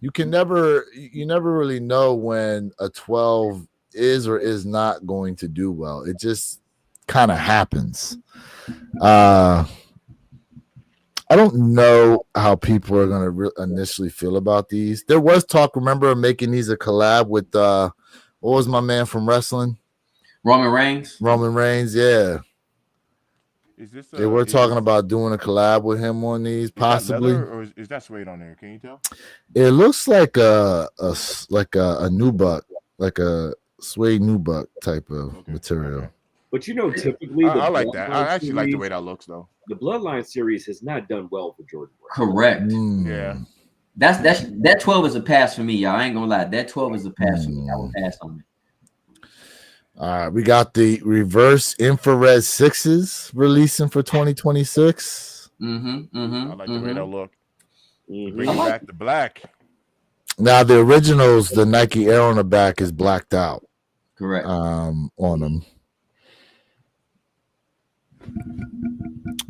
you never really know when a 12 is or is not going to do well. It just kind of happens. I don't know how people are going to initially feel about these. There was talk, remember, making these a collab with what was my man from wrestling? Roman Reigns. Roman Reigns, yeah. Is this? They were talking about doing a collab with him on these, possibly. Or is that suede on there? Can you tell? It looks like a nubuck, like a suede nubuck type of material. Okay. But you know, typically, I like that. I actually like the way that looks, though. The Bloodline series has not done well for Jordan Brand. Correct. Yeah. That 12 is a pass for me, y'all. I ain't gonna lie. That 12 is a pass for me. I will pass on it. All right, we got the reverse infrared 6s releasing for 2026. I like the way that look. Bring back the black. Now the originals, the Nike Air on the back is blacked out. Correct. On them.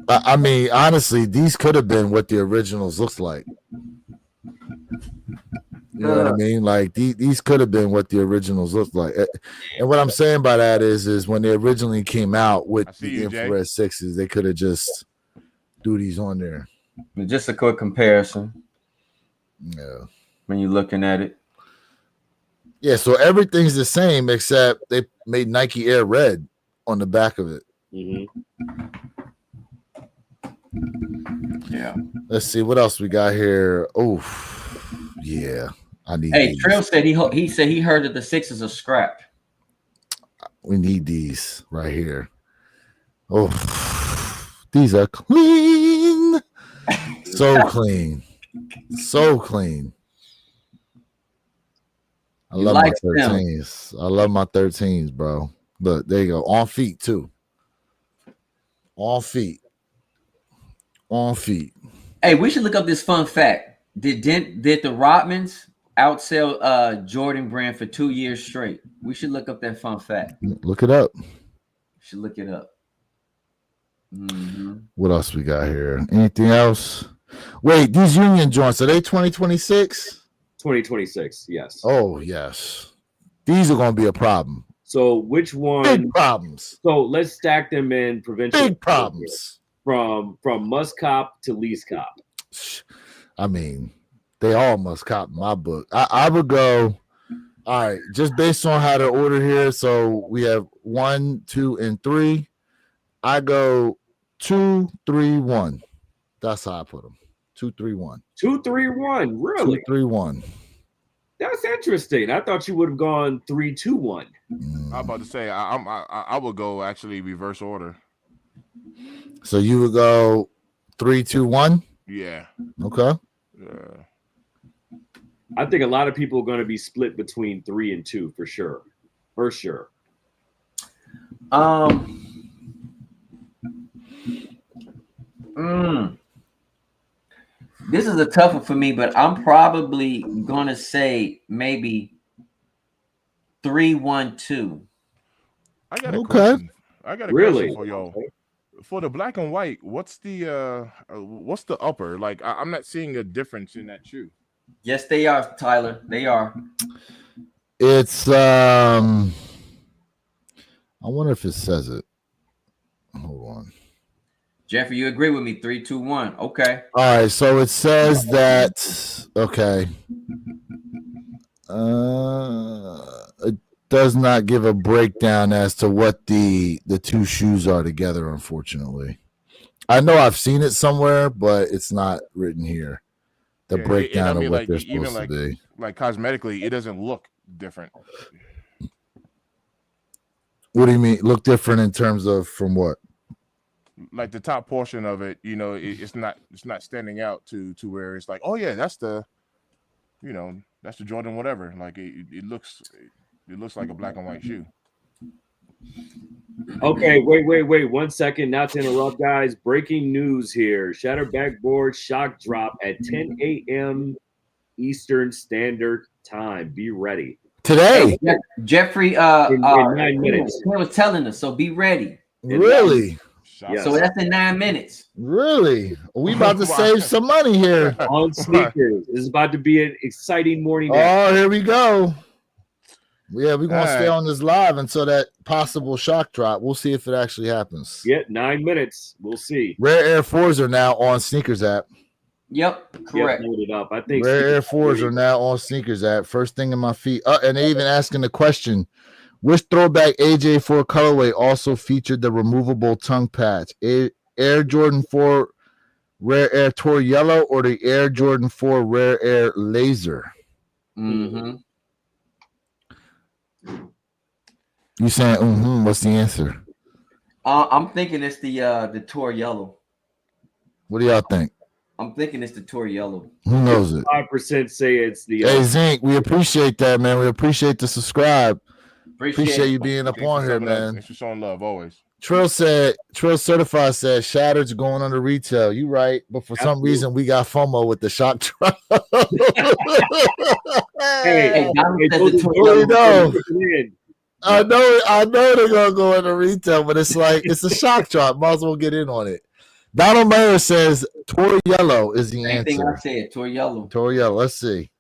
I mean, honestly, these could have been what the originals looked like. You know what I mean? Like these could have been what the originals looked like. And what I'm saying by that is when they originally came out with the infrared 6s, they could have just do these on there. Just a quick comparison. Yeah. When you're looking at it. Yeah, so everything's the same except they made Nike Air red on the back of it. Yeah. Let's see what else we got here. Oh, yeah. I need. Hey, Trill said he said he heard that the 6s are scrapped. We need these right here. Oh, these are clean. So clean. So clean. I love my 13s. I love my 13s, bro. Look, there you go. On feet, too. On feet. On feet. Hey, we should look up this fun fact. Did the Rodmans outsell Jordan Brand for 2 years straight? We should look up that fun fact. Look it up. Should look it up. What else we got here? Anything else? Wait, these Union joints, are they 2026? 2026, yes. Oh, yes. These are going to be a problem. So which one? Big problems. So let's stack them in provincial. Big problems. From must cop to least cop. I mean, they all must cop in my book. I would go, all right, just based on how they're ordered here. So we have 1, 2, and 3. I go 2, 3, 1. That's how I put them. 2, 3, 1. 2, 3, 1. Really? 2, 3, 1. That's interesting. I thought you would have gone 3, 2, 1. I was about to say I would go actually reverse order. So you would go 3, 2, 1? Yeah. Okay. Yeah. I think a lot of people are going to be split between 3 and 2 for sure. For sure. This is a tough one for me, but I'm probably gonna say maybe 3, 1, 2. I got a question. I got a question for y'all. For the black and white, what's the upper? Like I'm not seeing a difference in that shoe. Yes, they are, Tyler. They are. It's I wonder if it says it. Hold on. Jeffrey, you agree with me? 3, 2, 1. Okay. All right, so it says that okay. It does not give a breakdown as to what the two shoes are together, unfortunately. I know I've seen it somewhere, but it's not written here. The breakdown of what they're supposed to be. Like cosmetically, it doesn't look different. What do you mean? Look different in terms of from what? Like the top portion of it, it's not standing out to where it's like, oh yeah, that's the Jordan whatever. Like it looks like a black and white shoe. Okay, wait 1 second. Not to interrupt, guys. Breaking news here. Shatter backboard shock drop at 10 a.m. Eastern Standard Time. Be ready. Today. Hey, Jeffrey, in 9 minutes. He was telling us, so be ready. Really? Yes. So that's in 9 minutes. Really? We about to save some money here. On sneakers. This is about to be an exciting morning. Oh, here we go. Yeah, we're going to stay on this live until that possible shock drop. We'll see if it actually happens. Yeah, 9 minutes. We'll see. Rare Air 4s are now on Sneakers app. Yep, correct. Load it up. I think Rare Air 4s are now on Sneakers app. First thing in my feed. And they even asking the question, which throwback AJ4 colorway also featured the removable tongue patch? Air Jordan 4 Rare Air Tour Yellow or the Air Jordan 4 Rare Air Laser? Mm-hmm. You saying, what's the answer? I'm thinking it's the Tour Yellow. What do y'all think? I'm thinking it's the Tour Yellow. Who knows it? 5% say it's the. Hey, Zink, we appreciate that, man. We appreciate the subscribe. Appreciate you being up on here, man. Thanks for showing love always. Trill Certified said Shattered's going under retail. You right, but for some reason we got FOMO with the shock drop. Hey, I know they're gonna go into retail, but it's like it's a shock drop. Might as well get in on it. Donald Mayer says Tour Yellow is the answer. Same thing I said, Tour Yellow. Tour Yellow. Let's see.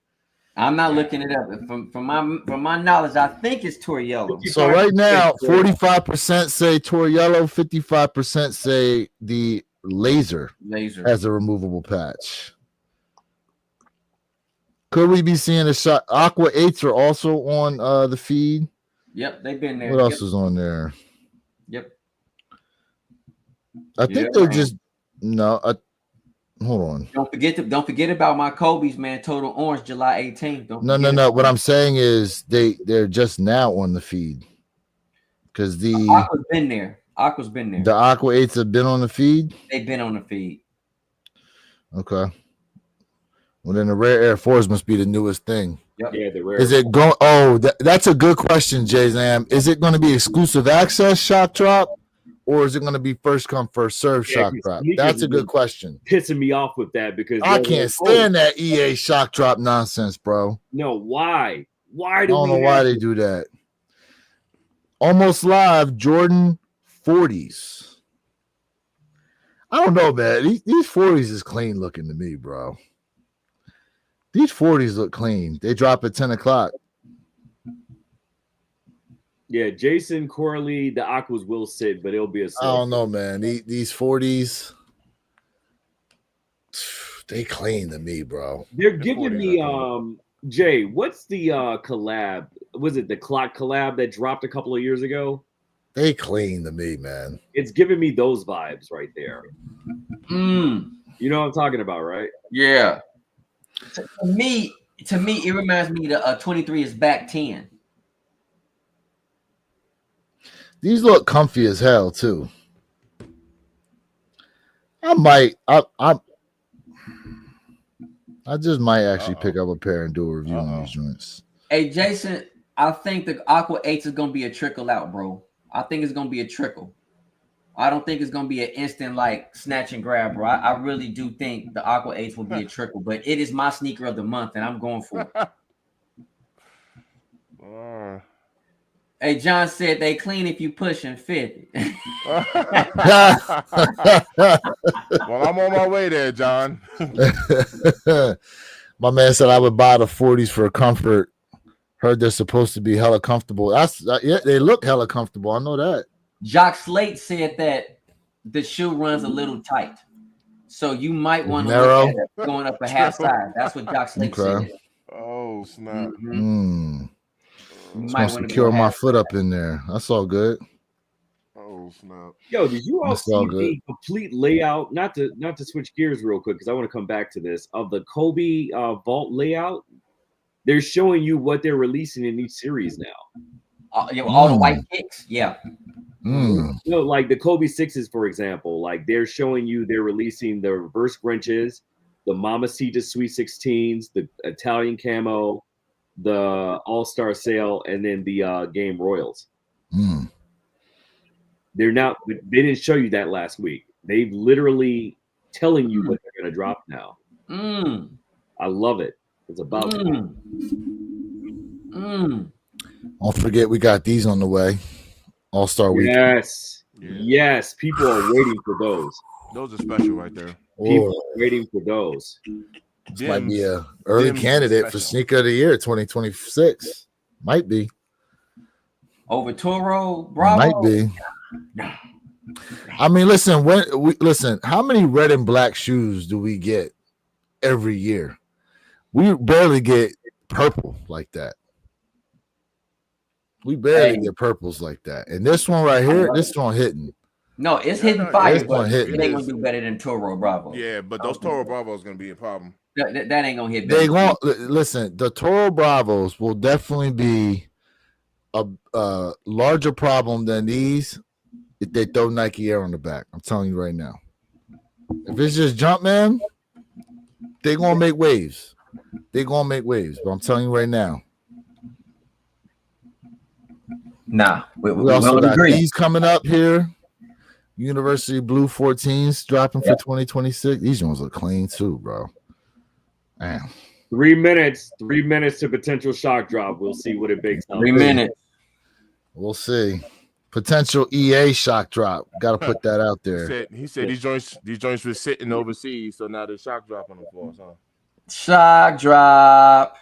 I'm not looking it up. From my knowledge, I think it's Tour Yellow. So right now, 45% say Tour Yellow, 55% say the laser has a removable patch. Could we be seeing a shot? Aqua 8s are also on the feed. Yep, they've been there. What else is on there? Yep. I think they're just hold on. Don't forget about my Kobe's, man. Total Orange, July 18th. No. What I'm saying is they're just now on the feed because the Aqua's been there. Aqua's been there. The Aqua 8s have been on the feed. They've been on the feed. Okay. Well, then the Rare Air 4s must be the newest thing. Yep. Yeah, the Rare. Is it going? Oh, that's a good question, Jay Zam. Is it going to be exclusive access shock drop? Or is it going to be first come, first serve shock drop? That's a good question. Pissing me off with that because I can't stand that EA shock drop nonsense, bro. No, why? Why I don't know why they do that. Almost Live Jordan 40s. I don't know, man. These 40s is clean looking to me, bro. These 40s look clean. They drop at 10 o'clock. Yeah, Jason Corley, the Aquas will sit, but it'll be a. I don't know, man. These 40s, they clean to me, bro. They're giving me Jay. What's the collab? Was it the Clock collab that dropped a couple of years ago? They clean to me, man. It's giving me those vibes right there. You know what I'm talking about, right? Yeah. To me, it reminds me that 23 is back 10. These look comfy as hell too. I just might actually pick up a pair and do a review on these joints. Hey, Jason, I think the Aqua 8s is gonna be a trickle out, bro. I think it's gonna be a trickle. I don't think it's gonna be an instant like snatch and grab, bro. I really do think the Aqua 8s will be a trickle, but it is my sneaker of the month, and I'm going for it. Hey, John said they clean if you pushing 50. Well, I'm on my way there, John. My man said I would buy the 40s for comfort. Heard they're supposed to be hella comfortable. Yeah, they look hella comfortable. I know that. Jock Slate said that the shoe runs a little tight, so you might want to look at it going up a half size. That's what Jock Slate said. Oh snap! Just want to secure my foot up in there. That's all good. Oh snap! Yo, did you all see the complete layout? Not to switch gears real quick because I want to come back to this of the Kobe vault layout. They're showing you what they're releasing in each series now. All the white kicks, yeah. You know, like the Kobe 6s, for example, like they're showing you they're releasing the reverse Grinches, the Mamacita Sweet 16s, the Italian camo, the All-Star Sale, and then the Game Royals. They didn't show you that last week. They've literally telling you what they're going to drop now. I love it. It's about Don't forget we got these on the way. All-Star Week. Yes. People are waiting for those. Those are special right there. People are waiting for those. This might be a early candidate for Sneaker of the Year 2026. Might be. Over Toro Bravo. Might be. I mean, listen, how many red and black shoes do we get every year? We barely get purple like that. We barely get purples like that. And this one right here, this one hitting. No, it's hitting fire. This one hitting. They gonna do better than Toro Bravo. Yeah, but those Toro Bravo is gonna be a problem. That ain't gonna hit. They won't listen. The Toro Bravos will definitely be a larger problem than these if they throw Nike Air on the back. I'm telling you right now. If it's just Jumpman, they're gonna make waves. They're gonna make waves. But I'm telling you right now. Nah, we also got these coming up here. University Blue 14s dropping for 2026. These ones look clean too, bro. Man. 3 minutes to potential shock drop. We'll see what it bakes out. 3 minutes. We'll see. Potential EA shock drop. Got to put that out there. He said these joints were sitting overseas, so now they're shock dropping them for us, huh? Shock drop.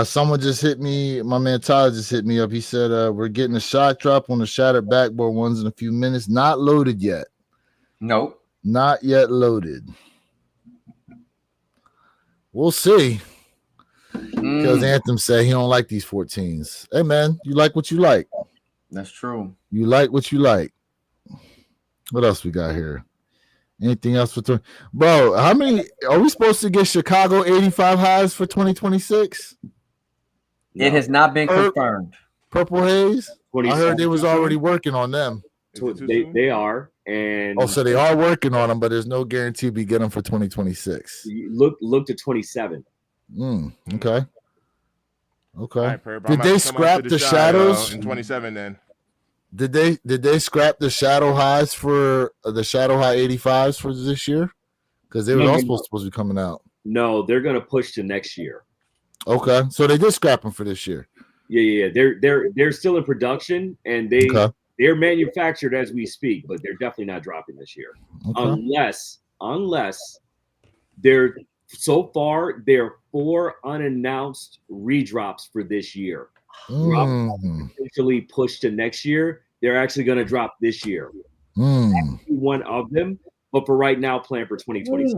Someone just hit me. My man Tyler just hit me up. He said, we're getting a shock drop on the shattered backboard ones in a few minutes. Not loaded yet. Nope. Not yet loaded. We'll see. Because Anthem said he don't like these 14s. Hey, man, you like what you like. That's true. You like what you like. What else we got here? Anything else for bro? How many are we supposed to get? Chicago 85 highs for 2026? It has not been confirmed. Purple Haze. I heard they was already working on them. They are, and so they are working on them, but there's no guarantee we get them for 2026. Look to 27. Okay. Right, did they scrap the shadows in 27? Then did they scrap the shadow highs for the shadow high 85s for this year? Because they were all supposed to be coming out. No, they're gonna push to next year. Okay, so they did scrap them for this year. Yeah. They're still in production, and they're manufactured as we speak, but they're definitely not dropping this year, unless they're. So far, there are 4 unannounced redrops for this year. Potentially pushed to next year. They're actually going to drop this year. One of them, but for right now, plan for 2026.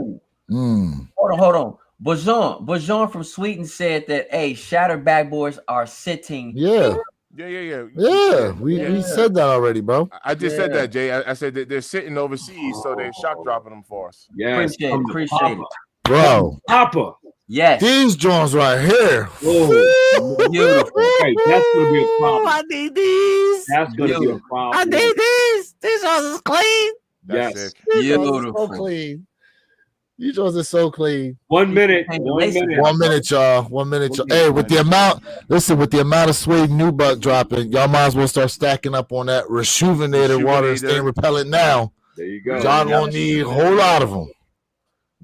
Hold on. Bajon from Sweden said that shattered backboards are sitting. Yeah. We said that already, bro. I just said that, Jay. I said that they're sitting overseas, so they're shock dropping them for us. Yeah, appreciate it. Bro, Papa. Yes. These joints right here. Oh, beautiful. Okay, that's gonna be a problem. I need these. That's gonna be a problem. I need these. These ones is clean. Yes. Beautiful. So clean. These joints are so clean. 1 minute. 1 minute, y'all. 1 minute, y'all. Hey, with the amount of Suede Nubuck dropping, y'all might as well start stacking up on that rejuvenated water stain repellent now. There you go. Y'all gonna need a whole lot of them.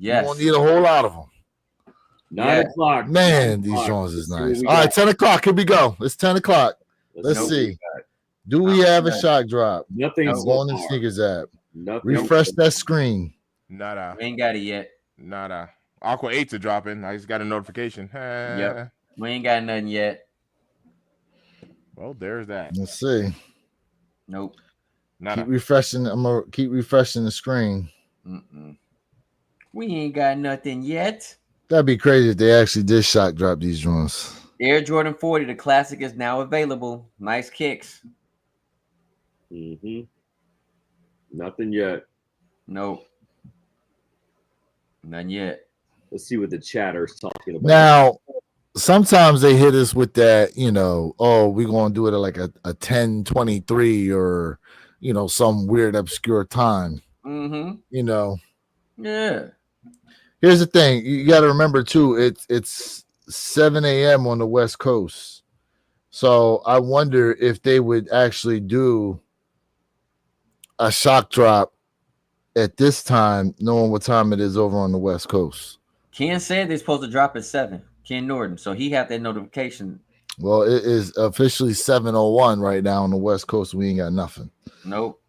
Yes. You won't need a whole lot of them. 9 o'clock. Man, these joints is nice. All right, 10 o'clock. Here we go. It's 10 o'clock. Let's see. Do we have a shock drop? Nothing. Go on the sneakers app. Nothing. Refresh that screen. Nada. We ain't got it yet. Nada. Aqua 8s are dropping. I just got a notification. Yep. We ain't got nothing yet. Well, there's that. Let's see. Nope. Keep refreshing. I'm gonna keep refreshing the screen. We ain't got nothing yet. That'd be crazy if they actually did shock drop these joints. Air Jordan 40, the classic, is now available. Nice kicks. Nothing yet. Nope. None yet. Let's see what the chatter's talking about. Now, sometimes they hit us with that, we're going to do it at like a 10:23 or, some weird obscure time. Yeah. Here's the thing. You got to remember, too, it's 7 a.m. on the West Coast. So I wonder if they would actually do a shock drop at this time, knowing what time it is over on the West Coast. Ken said they're supposed to drop at 7. Ken Norton. So he had that notification. Well, it is officially 7:01 right now on the West Coast. We ain't got nothing. Nope.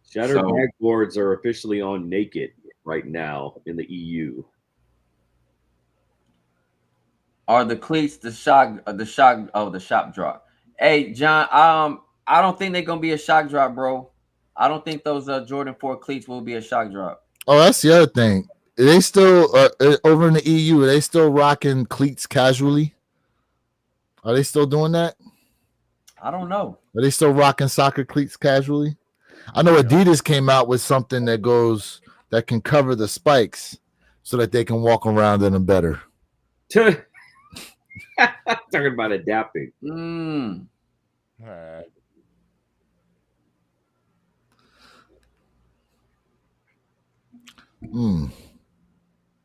Shattered backboards are officially on naked right now in the EU. Are the cleats the shop drop? Hey, John, I don't think they're gonna be a shock drop, bro. I don't think those Jordan 4 cleats will be a shock drop. Oh, that's the other thing. Are they still over in the EU? Are they still rocking cleats casually? Are they still doing that? I don't know. Are they still rocking soccer cleats casually? I know Adidas came out with something that can cover the spikes so that they can walk around in them better. Talking about adapting. All right.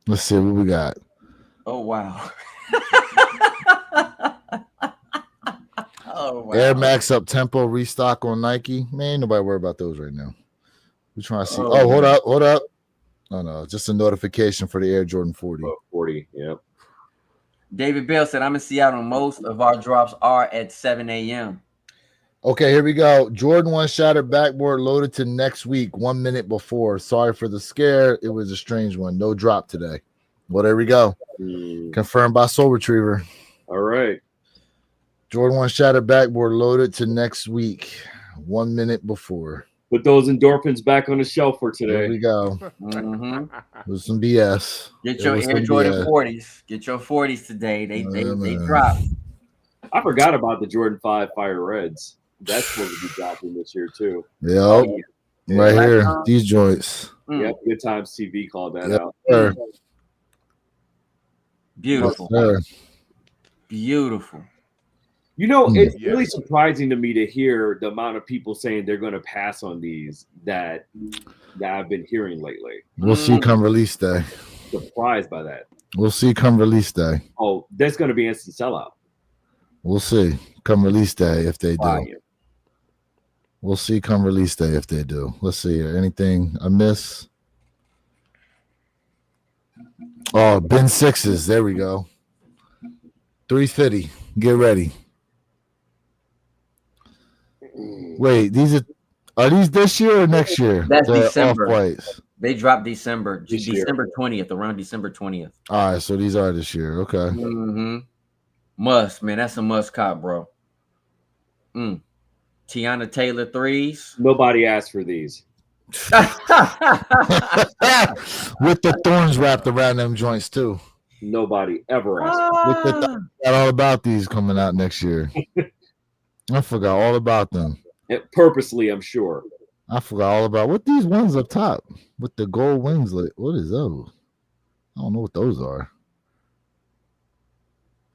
Let's see what we got. Oh, wow. Oh, wow. Air Max up tempo restock on Nike. Man, nobody worry about those right now. We're trying to see. Hold up. Oh, no, just a notification for the Air Jordan 40. 40, yep. David Bell said, I'm in Seattle. Most of our drops are at 7 a.m. Okay, here we go. Jordan 1 shattered backboard loaded to next week, 1 minute before. Sorry for the scare. It was a strange one. No drop today. Well, there we go. Confirmed by Soul Retriever. All right. Jordan 1 shattered backboard loaded to next week, 1 minute before. Put those endorphins back on the shelf for today. There we go. With some BS. Get your Air Jordan 40s. Get your 40s today. They drop. I forgot about the Jordan 5 Fire Reds. That's supposed to be dropping this year too. Yep. Right here. These joints. Yep. Good Times TV called that out. Sir. Beautiful. Yes, beautiful. It's really surprising to me to hear the amount of people saying they're going to pass on these that I've been hearing lately. We'll see come release day. Surprised by that. We'll see come release day. Oh, that's going to be instant sellout. We'll see come release day if they do. Fire. We'll see come release day if they do. Let's see here. Anything I miss? Oh, Ben 6s. There we go. 350. Get ready. Wait, are these this year or next year? That's December. Off-whites. They dropped December 20th, around December 20th. All right, so these are this year. Okay. Must, man. That's a must cop, bro. Tiana Taylor 3s. Nobody asked for these. With the thorns wrapped around them joints too. Nobody ever asked. Got all about these coming out next year. I forgot all about them. Purposely, I'm sure. I forgot all about what these ones up top with the gold wings. What is those? I don't know what those are.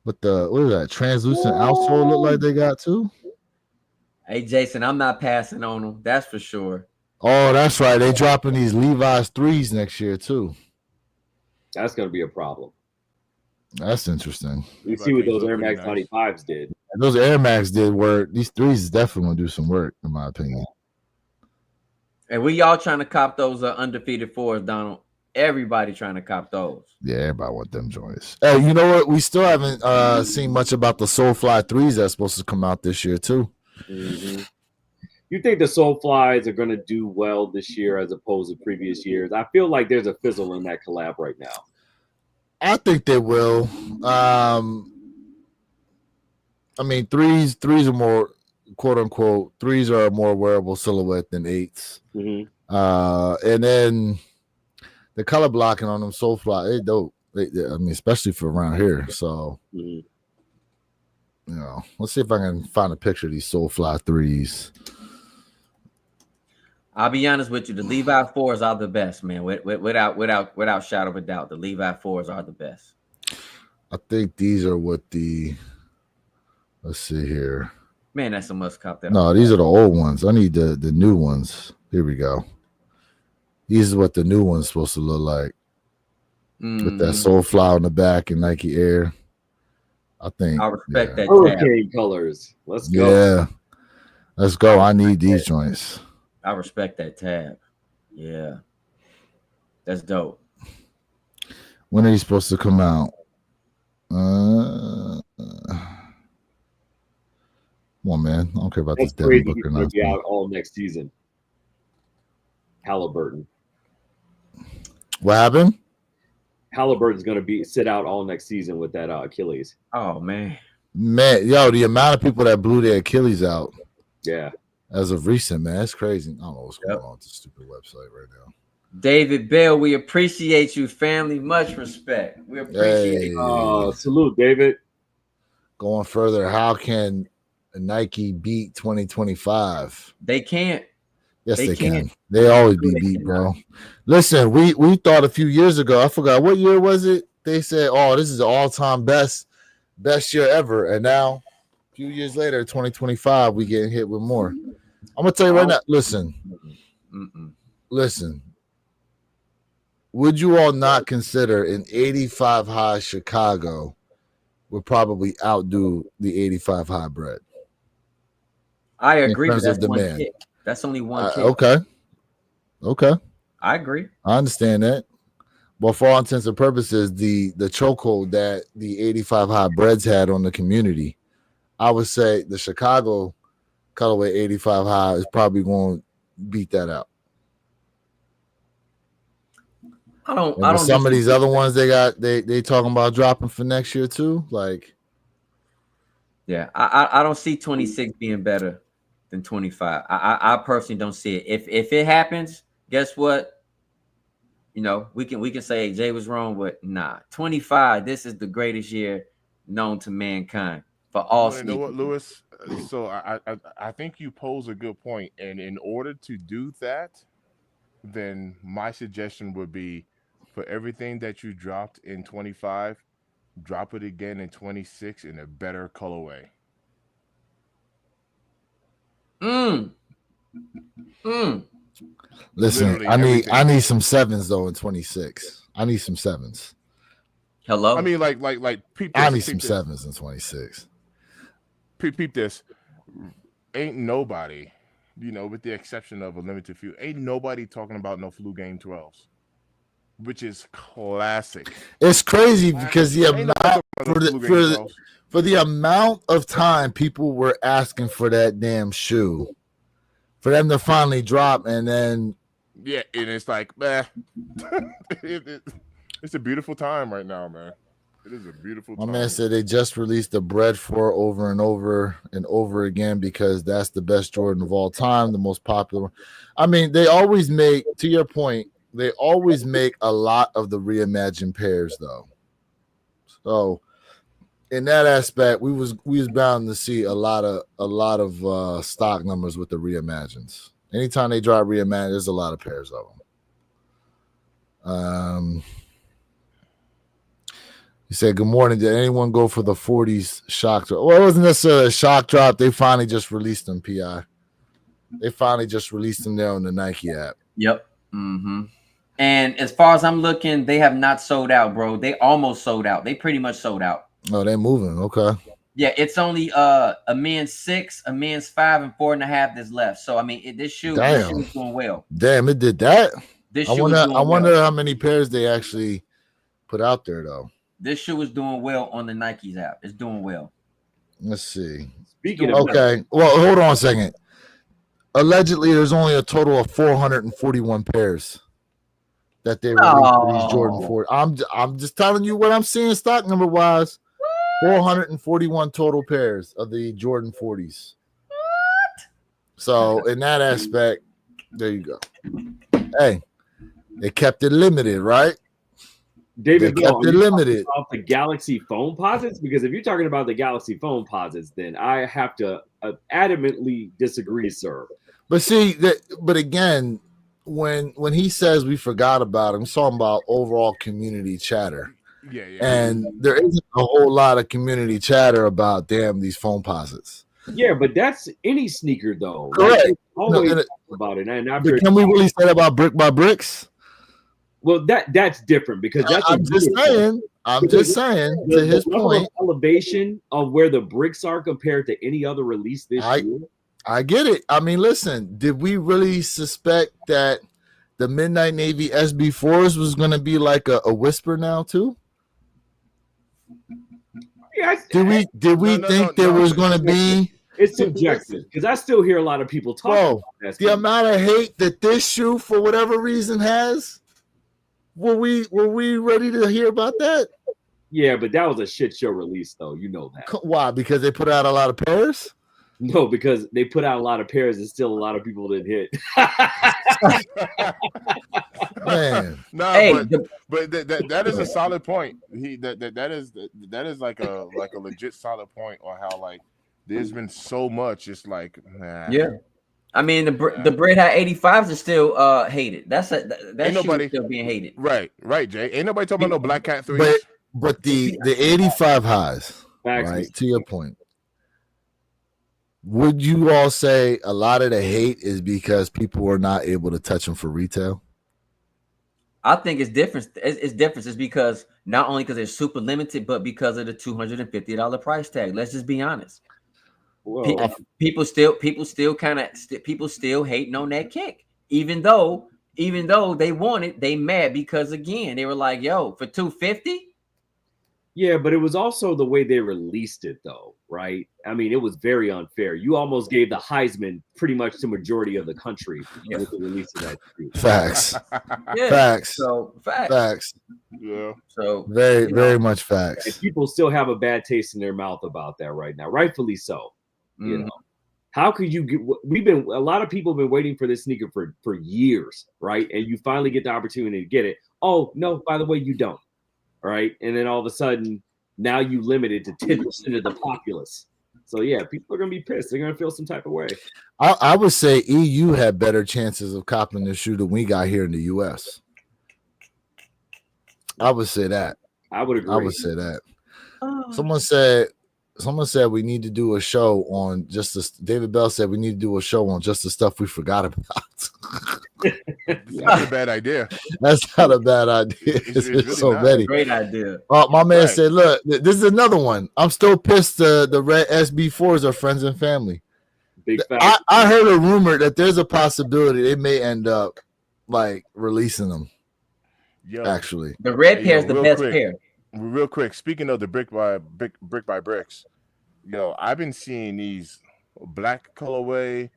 But what is that? Translucent outsole look like they got too. Hey Jason, I'm not passing on them. That's for sure. Oh, that's right. They dropping these Levi's 3s next year too. That's going to be a problem. That's interesting. You see what those Air Max 95s did. Those Air Max did work. These 3s definitely going to do some work, in my opinion. And we all trying to cop those undefeated 4s, Donald. Everybody trying to cop those. Yeah, everybody want them joints. Hey, you know what? We still haven't seen much about the Soulfly 3s that's supposed to come out this year too. You think the Soulflies are going to do well this year as opposed to previous years? I feel like there's a fizzle in that collab right now. I think they will. I mean, threes are more, quote unquote, threes are a more wearable silhouette than eights. Mm-hmm. And then the color blocking on them Soulfly, they dope. I mean, especially for around here. So, you know, let's see if I can find a picture of these Soulfly threes. I'll be honest with you. The Levi 4s are the best, man. Without shadow of a doubt, the Levi 4s are the best. I think these are what the. Let's see here. Man, that's a must cop. That no, these are the old ones. I need the new ones. Here we go. These is what the new one's supposed to look like. With that Soulfly on the back and Nike Air. I think. I respect that. Hurricane colors. Let's go. Yeah. Let's go. I need these joints. I respect that tab. Yeah. That's dope. When are you supposed to come out? Come on, man. I don't care about That's this crazy. Devin He's Booker going to be now. out all next season. Halliburton. What happened? Halliburton's going to sit out all next season with that Achilles. Oh, man. Man, yo, the amount of people that blew their Achilles out. Yeah. As of recent, man, that's crazy. I don't know what's going on with this stupid website right now. David Bell, we appreciate you, family. Much respect. We appreciate you. Salute, David. Going further, how can Nike beat 2025? They can't. Yes, they can. They always be beat, bro. Listen, we thought a few years ago, I forgot what year was it? They said, "Oh, this is the all-time best year ever," and now, a few years later, 2025, we getting hit with more. I'm gonna tell you right now. Listen. Would you all not consider an 85 high Chicago would probably outdo the 85 high bread? I agree with that. One kick. That's only one kick. Okay. I agree. I understand that. But for all intents and purposes, the chokehold that the 85 high breads had on the community, I would say the Chicago colorway 85 high is probably going to beat that out. I don't. Some of these other ones they talking about dropping for next year too. Like, yeah, I don't see 26 being better than 25. I personally don't see it. If it happens, guess what? You know, we can say Jay was wrong, but nah. 25. This is the greatest year known to mankind for all. You know what, Lewis? So I think you pose a good point, and in order to do that, then my suggestion would be for everything that you dropped in 25, drop it again in 26 in a better colorway. Listen, literally I need some sevens though in 26. I need some sevens. Hello. I mean, like peep this, I need some sevens in 26. Peep this. Ain't nobody, with the exception of a limited few, ain't nobody talking about no flu game 12s, which is classic. It's crazy because the amount for the amount of time people were asking for that damn shoe, for them to finally drop, and then and it's like, man, it's a beautiful time right now, man. It is a beautiful time. My man said they just released the Bread 4 over and over and over again because that's the best Jordan of all time, the most popular. I mean, they always make, to your point, they always make a lot of the reimagined pairs, though. So, in that aspect, we was bound to see a lot of stock numbers with the reimagines. Anytime they drop reimagined, there's a lot of pairs of them. He said, "Good morning. Did anyone go for the 40s shock drop?" Well, it wasn't necessarily a shock drop. They finally just released them, PI. They finally just released them there on the Nike app. Yep. Mm-hmm. And as far as I'm looking, they have not sold out, bro. They almost sold out. They pretty much sold out. Oh, they're moving. Okay. Yeah, it's only a men's 6, a men's 5, and 4.5 that's left. So I mean, this shoe is doing well. Damn, it did that. I wonder how many pairs they actually put out there, though. This shoe is doing well on the Nike's app. It's doing well. Let's see. Speaking of well, hold on a second. allegedly there's only a total of 441 pairs that they released for these Jordan 4. I'm just telling you what I'm seeing stock number wise. 441 total pairs of the Jordan 40s. What? So in that aspect, there you go. Hey, they kept it limited, right? David, they kept it limited. About the Galaxy phone posits, because if you're talking about the Galaxy phone posits, then I have to adamantly disagree, sir. But see that. But again, when he says we forgot about him, he's talking about overall community chatter. Yeah. And there isn't a whole lot of community chatter about these phone posits. Yeah, but that's any sneaker though. Correct. Like, always about it. And after, can we really say that about Brick by Bricks? Well, that's different because that's. I'm just saying. To his point, elevation of where the bricks are compared to any other release this year. I get it. I mean, listen, did we really suspect that the Midnight Navy SB4s was going to be like a whisper now too? Yeah, did we think there was going to be? It's subjective because I still hear a lot of people talk about that. The amount of hate that this shoe, for whatever reason, has. Were we ready to hear about that? Yeah, but that was a shit show release, though. You know that. Why? Because they put out a lot of pairs? No, because they put out a lot of pairs and still a lot of people didn't hit. Man, no, but that is a solid point. That is like a legit solid point on how like there's been so much. It's like yeah. I mean, the Bread High 85s are still hated. That's still being hated. Right, Jay. Ain't nobody talking about no Black Cat 3s. But the 85 highs, right? To your point, would you all say a lot of the hate is because people are not able to touch them for retail? I think it's different. It's different. It's because not only because they're super limited, but because of the $250 price tag. Let's just be honest. People still hating on that kick, even though they want it, they mad because again they were like, "Yo, for $250." Yeah, but it was also the way they released it, though, right? I mean, it was very unfair. You almost gave the Heisman pretty much to majority of the country with the release of that. Facts. Yeah. Facts. So facts. Yeah. So very much facts. And people still have a bad taste in their mouth about that right now, rightfully so. You know, how could you get? A lot of people have been waiting for this sneaker for years, right? And you finally get the opportunity to get it. Oh no, by the way, you don't. All right, and then all of a sudden, now you limit it to 10% of the populace. So yeah, people are gonna be pissed. They're gonna feel some type of way. I would say EU had better chances of copping the shoe than we got here in the US. I would say that. I would agree. I would say that. Someone said we need to do a show on just this. David Bell said we need to do a show on just the stuff we forgot about. That's not a bad idea. That's not a bad idea. It's really so many. Great idea. My man said, look, this is another one. I'm still pissed the red SB4s are friends and family. Big I heard a rumor that there's a possibility they may end up like releasing them. Yo, actually. The red pair is the best pair. Real quick, speaking of the brick by bricks, I've been seeing these black colorway,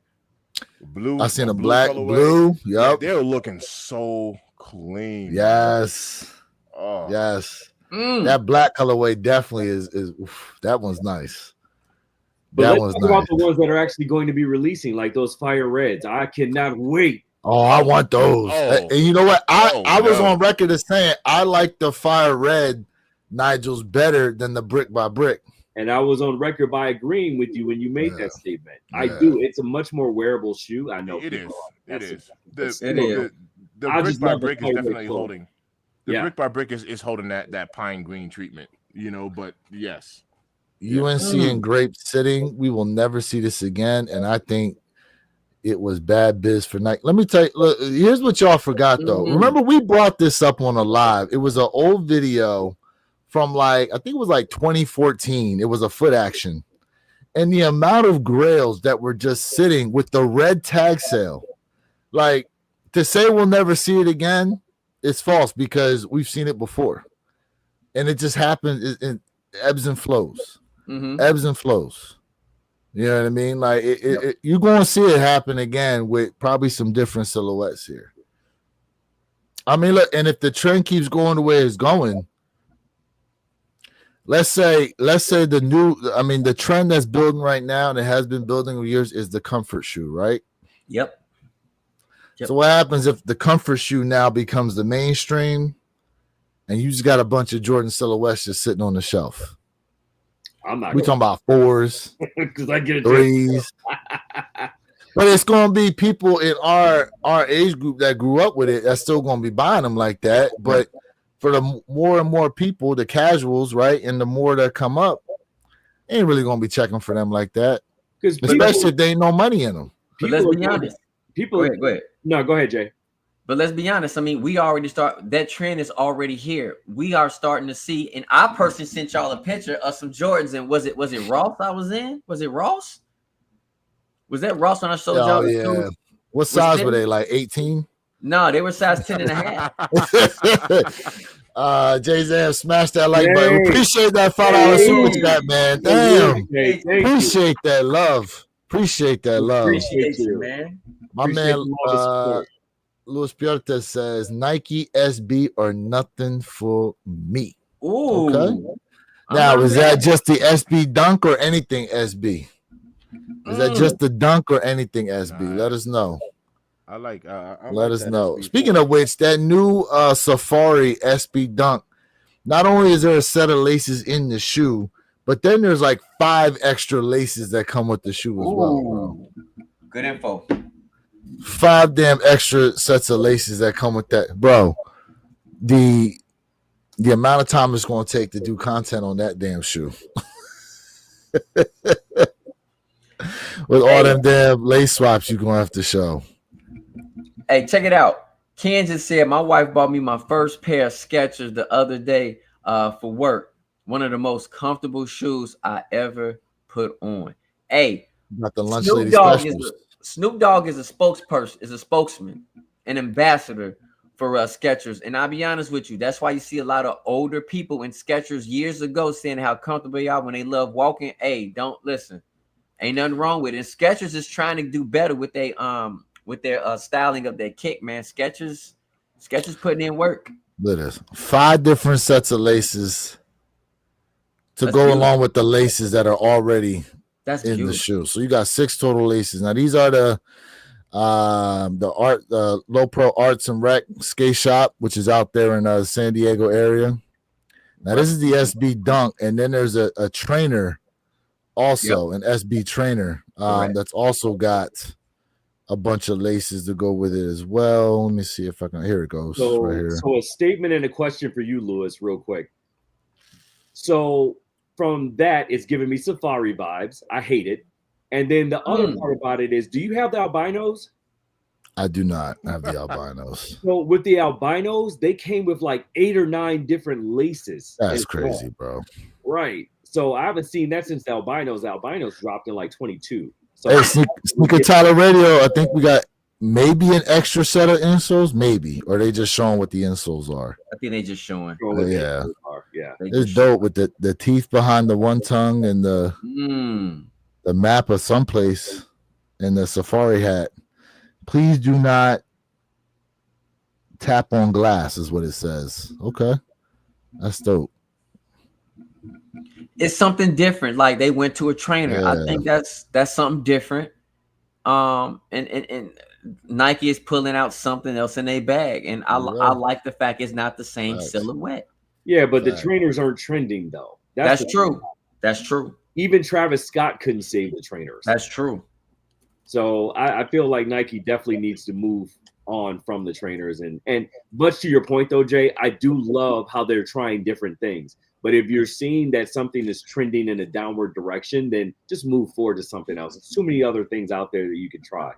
blue. I seen a black, blue. Yep, yeah, they're looking so clean. Yes, yes. That black colorway definitely is. That one's nice. But let's talk about the ones that are actually going to be releasing, like those fire reds. I cannot wait. Oh, I want those. And you know what? I was on record as saying I like the fire red Nigel's better than the brick by brick. And I was on record by agreeing with you when you made that statement. Yeah. I do. It's a much more wearable shoe. I know it is. The brick by brick is definitely holding. The brick by brick is holding that pine green treatment. But yes. UNC and Grape sitting. We will never see this again. And I think it was bad biz for Nike. Let me tell you, look, here's what y'all forgot though. Remember, we brought this up on a live. It was an old video from I think it was 2014. It was a foot action. And the amount of grails that were just sitting with the red tag sale, to say we'll never see it again, it's false because we've seen it before. And it just happens in ebbs and flows. Ebbs and flows. You know what I mean? Like you're going to see it happen again with probably some different silhouettes here. I mean, look, and if the trend keeps going the way it's going, let's say the trend that's building right now and it has been building for years is the comfort shoe, right? Yep. So what happens if the comfort shoe now becomes the mainstream and you just got a bunch of Jordan silhouettes just sitting on the shelf? We talking about 4s, because I get it 3s. But it's going to be people in our age group that grew up with it that's still going to be buying them like that. But for the more and more people, the casuals, right, and the more that come up, ain't really going to be checking for them like that. Especially if they ain't no money in them. But let's be honest. Go ahead. No, go ahead, Jay. But let's be honest. I mean, we already that trend is already here. We are starting to see, and I personally sent y'all a picture of some Jordans. And was it Ross I was in? Was it Ross? Was that Ross when I showed y'all? Oh, yeah. What size were they? Like 18? No, they were size 10 and a half. Jay Zam, smash that like button. We appreciate that $5 super chat, man. Damn. Appreciate that love. Appreciate that love. Appreciate you, man. My man Luis Puerta says Nike SB or nothing for me. Ooh. Okay. Now, is that just the SB dunk or anything SB? Is that just the dunk or anything SB? Let us know. Let us know. Speaking of which, that new Safari SB dunk, not only is there a set of laces in the shoe, but then there's like 5 extra laces that come with the shoe as well, bro. Good info. 5 damn extra sets of laces that come with that, bro. The amount of time it's going to take to do content on that damn shoe. With all them damn lace swaps you're going to have to show. Hey, check it out. Kansas said, my wife bought me my first pair of Skechers the other day for work. One of the most comfortable shoes I ever put on. Hey, got the lunch Snoop Dogg is a spokesperson, is a spokesman, an ambassador for Skechers. And I'll be honest with you, that's why you see a lot of older people in Skechers years ago saying how comfortable they are when they love walking. Hey, don't listen. Ain't nothing wrong with it. And Skechers is trying to do better with their styling of their kick, man. Skechers putting in work. Look at this. 5 different sets of laces to go along with the laces that are already in the shoe. So you got 6 total laces. Now these are the Low Pro Arts and Rec skate shop, which is out there in the San Diego area. Now this is the SB Dunk, and then there's a trainer also, an SB trainer that's also got a bunch of laces to go with it as well. Let me see if I can. Here it goes. Right here. So a statement and a question for you, Lewis, real quick. So from that, it's giving me Safari vibes. I hate it. And then the other part about it is, do you have the albinos? I do not have the albinos. So with the albinos, they came with like 8 or 9 different laces. That's crazy, bro. Right. So I haven't seen that since the albinos. The albinos dropped in like 22. So hey, Sneaker Tyler Radio, I think we got maybe an extra set of insoles, maybe, or they just showing what the insoles are. I think they just showing. Yeah. It's dope with the teeth behind the one tongue and the map of someplace and the safari hat. Please do not tap on glass, is what it says. Okay, that's dope. It's something different. Like they went to a trainer. I think that's something different. And Nike is pulling out something else in their bag, and I like the fact it's not the same silhouette. Yeah, but the trainers aren't trending though. That's true. That's true. Even Travis Scott couldn't save the trainers. That's true. So I feel like Nike definitely needs to move on from the trainers. And much to your point though, Jay, I do love how they're trying different things. But if you're seeing that something is trending in a downward direction, then just move forward to something else. There's too many other things out there that you can try.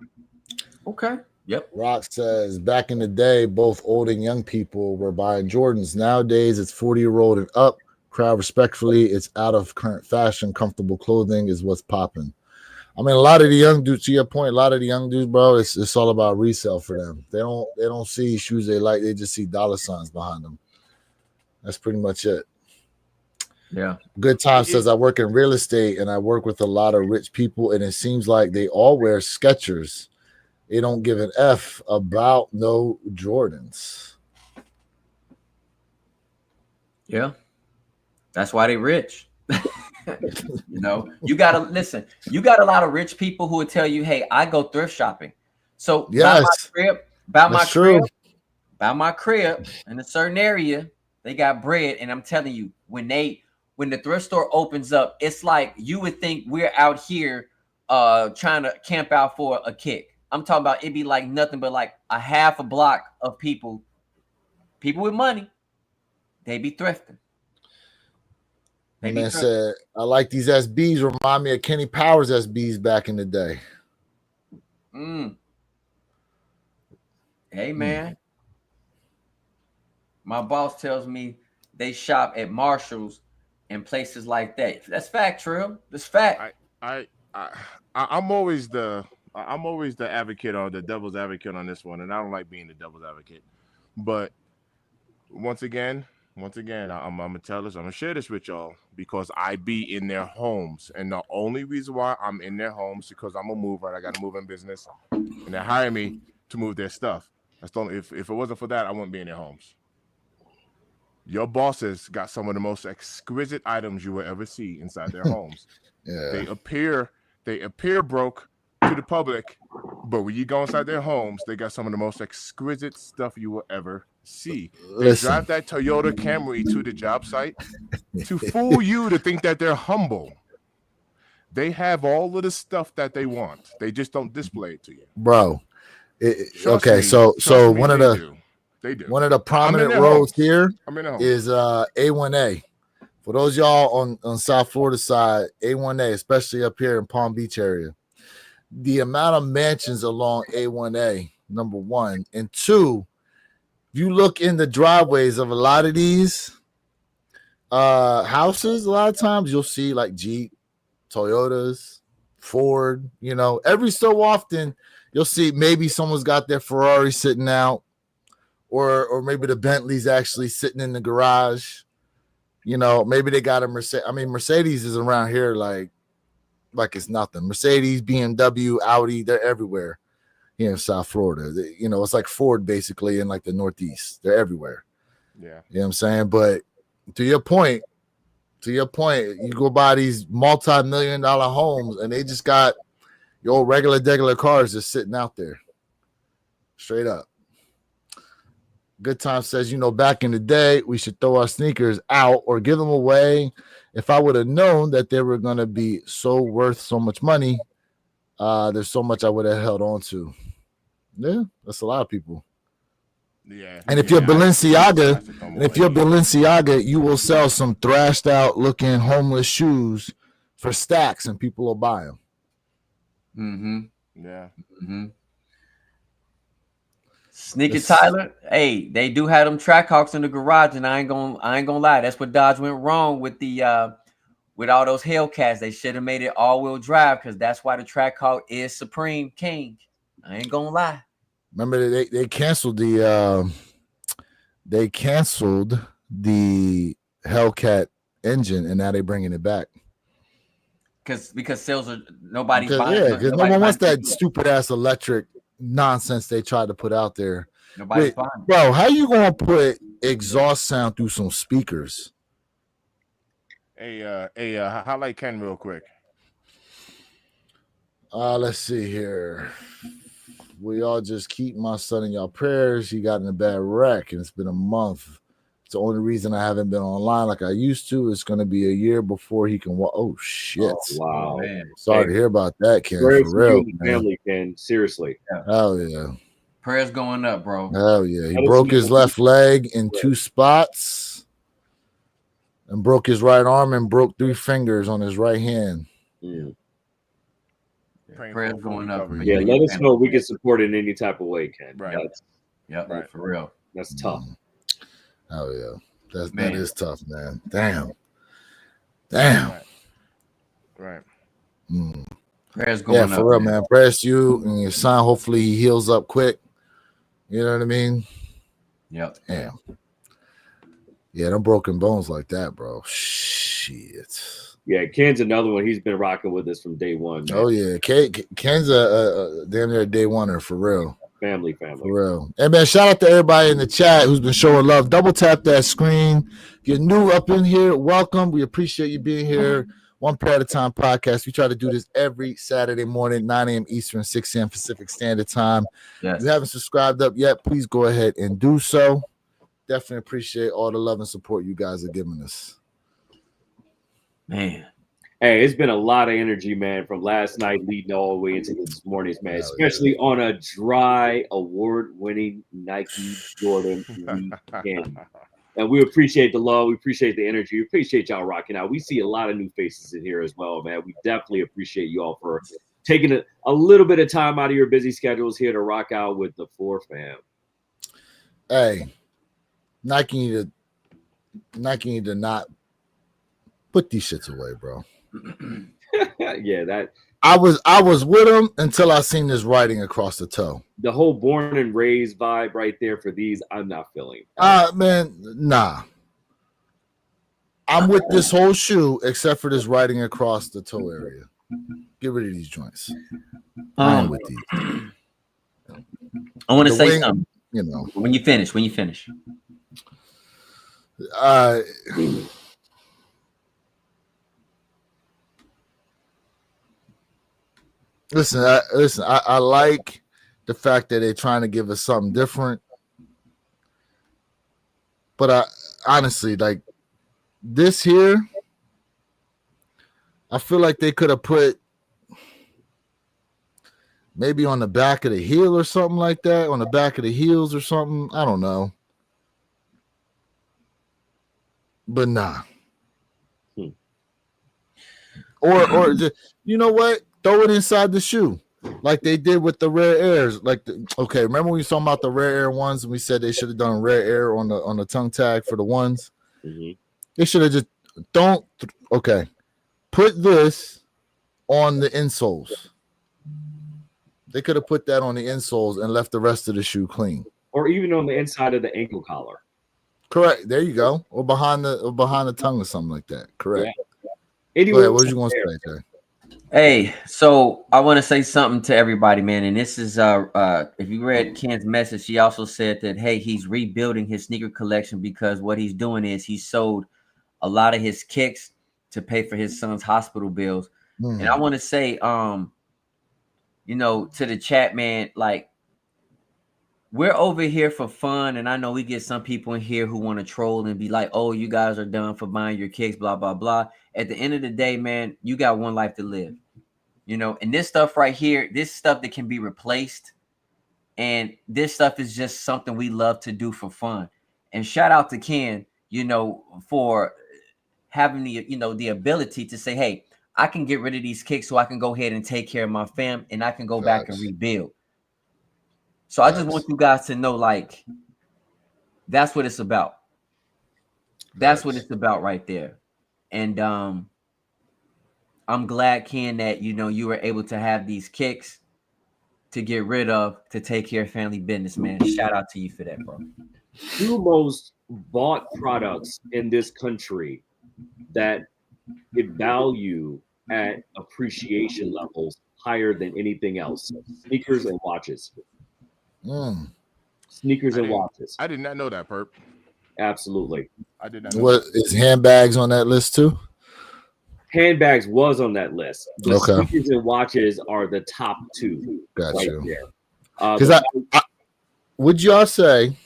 Okay. Yep. Rock says, back in the day, both old and young people were buying Jordans. Nowadays, it's 40-year-old and up. Crowd respectfully, it's out of current fashion. Comfortable clothing is what's popping. I mean, a lot of the young dudes, to your point, a lot of the young dudes, bro, it's all about resale for them. They don't see shoes they like. They just see dollar signs behind them. That's pretty much it. Yeah. Good Time says I work in real estate and I work with a lot of rich people, and it seems like they all wear Skechers. They don't give an F about no Jordans. Yeah. That's why they rich. You know, you gotta listen. You got a lot of rich people who would tell you, "Hey, I go thrift shopping." So Yes, by my crib in a certain area, they got bread, and I'm telling you, when the thrift store opens up, it's like you would think we're out here trying to camp out for a kick. I'm talking about it'd be like nothing but like a half a block of people with money. They be thrifting. My man said, I like these SBs. Remind me of Kenny Powers SBs back in the day. Hey, man. My boss tells me they shop at Marshall's and places like that. That's fact, Trill. That's fact. I'm always the advocate or the devil's advocate on this one, and I don't like being the devil's advocate. But once again, I'm gonna tell this. I'm gonna share this with y'all because I be in their homes, and the only reason why I'm in their homes is because I'm a mover and I got a moving business, and they hire me to move their stuff. That's the only. If it wasn't for that, I wouldn't be in their homes. Your bosses got some of the most exquisite items you will ever see inside their homes. Yeah. They appear broke to the public, but when you go inside their homes, they got some of the most exquisite stuff you will ever see. They drive that Toyota Camry to the job site to fool you to think that they're humble. They have all of the stuff that they want. They just don't display it to you, bro. Okay, so one of the they do. One of the prominent roads here is A1A. For those y'all on South Florida side, A1A, especially up here in Palm Beach area, the amount of mansions along A1A, number one, and two, you look in the driveways of a lot of these houses, a lot of times you'll see like Jeep, Toyotas, Ford, you know, every so often you'll see maybe someone's got their Ferrari sitting out, or maybe the Bentley's actually sitting in the garage. You know, maybe they got a Mercedes. I mean, Mercedes is around here like it's nothing. Mercedes, BMW, Audi, they're everywhere here in South Florida. You know, it's like Ford basically in like the Northeast. They're everywhere. Yeah. You know what I'm saying? But to your point, you go buy these multi-million-dollar homes and they just got your old regular cars just sitting out there. Straight up. Good Time says, you know, back in the day, we should throw our sneakers out or give them away. If I would have known that they were going to be so worth so much money, there's so much I would have held on to. Yeah, that's a lot of people. Yeah. And if you're Balenciaga, you will sell some thrashed out looking homeless shoes for stacks and people will buy them. Mm-hmm. Yeah. Mm-hmm. Sneaker Tyler, hey, they do have them Trackhawks in the garage, and I ain't gonna lie. That's what Dodge went wrong with the with all those Hellcats. They should have made it all-wheel drive because that's why the Trackhawk is Supreme King. I ain't gonna lie. Remember they canceled the Hellcat engine, and now they're bringing it back. Because sales are nobody's buying. Yeah, because no one wants that stupid ass electric nonsense they tried to put out there. Nobody's buying. Bro, how you gonna put exhaust sound through some speakers? Hey, highlight Ken real quick. Let's see here. We all just keep my son in y'all prayers. He got in a bad wreck, and it's been a month. It's the only reason I haven't been online like I used to. It's going to be a year before he can walk. Oh, shit. Oh, wow. Man. Sorry to hear about that, Ken. Prayers for real. Family, Ken. Seriously. Hell yeah. Prayers going up, bro. Hell yeah. He broke his left leg in 2 spots and broke his right arm and broke 3 fingers on his right hand. Mm. Prayers going up. Yeah, let us know if we can support it in any type of way, Ken. Right. Right. For real. That's tough. Oh yeah, that is tough, man. Damn. Right. Prayers going up. Yeah, for real, man. Prayers to you and your son. Hopefully he heals up quick. You know what I mean? Yep. Damn. Yeah, them broken bones like that, bro. Shit. Shit. Yeah, Ken's another one. He's been rocking with us from day one. Man. Oh yeah, Ken's a damn near day oneer for real. Family. For real. And man, shout out to everybody in the chat who's been showing love. Double tap that screen. If you're new up in here, welcome. We appreciate you being here. One Pair at a Time podcast. We try to do this every Saturday morning, 9 a.m. Eastern, 6 a.m. Pacific Standard Time. Yes. If you haven't subscribed up yet, please go ahead and do so. Definitely appreciate all the love and support you guys are giving us. Man. Hey, it's been a lot of energy, man, from last night leading all the way into this morning's, man, especially on a dry, award-winning Nike Jordan weekend. And we appreciate the love. We appreciate the energy. We appreciate y'all rocking out. We see a lot of new faces in here as well, man. We definitely appreciate you all for taking a little bit of time out of your busy schedules here to rock out with the 4 fam. Hey, Nike need to not put these shits away, bro. Yeah, that I was with him until I seen this writing across the toe. The whole born and raised vibe right there for these, I'm not feeling. Man, nah. I'm with this whole shoe except for this writing across the toe area. Get rid of these joints. I'm with these. I want to say something. You know, when you finish. Listen. I like the fact that they're trying to give us something different, but I honestly like this here. I feel like they could have put maybe on the back of the heel or something like that, on the back of the heels or something. I don't know, but nah. Or you know what? Throw it inside the shoe, like they did with the Rare Airs. Okay, remember when we talking about the Rare Air ones, and we said they should have done Rare Air on the tongue tag for the ones. Mm-hmm. They should have just put this on the insoles. They could have put that on the insoles and left the rest of the shoe clean, or even on the inside of the ankle collar. Correct. There you go, or behind the tongue or something like that. Correct. Yeah. Anyway, what was you going to say, Jay? Hey, so I want to say something to everybody, man. And this is if you read Ken's message, he also said that he's rebuilding his sneaker collection because what he's doing is he sold a lot of his kicks to pay for his son's hospital bills. And I want to say, to the chat, man, like we're over here for fun, and I know we get some people in here who want to troll and be like, "Oh, you guys are done for buying your kicks, blah blah blah." At the end of the day, man, you got one life to live, and this stuff right here, this stuff that can be replaced, and this stuff is just something we love to do for fun. And shout out to Ken, for having the ability to say, "Hey, I can get rid of these kicks so I can go ahead and take care of my fam, and I can go back and rebuild." So I just want you guys to know, like, that's what it's about. That's what it's about right there. And I'm glad, Ken, that you were able to have these kicks to get rid of to take care of family business, man. Shout out to you for that, bro. 2 most bought products in this country that get value at appreciation levels higher than anything else: sneakers and watches. Sneakers and watches. I did not know that, Perp. Absolutely. I did not know. What is handbags on that list too? Handbags was on that list. But okay. Sneakers and watches are the top 2. Got right you. Because would y'all say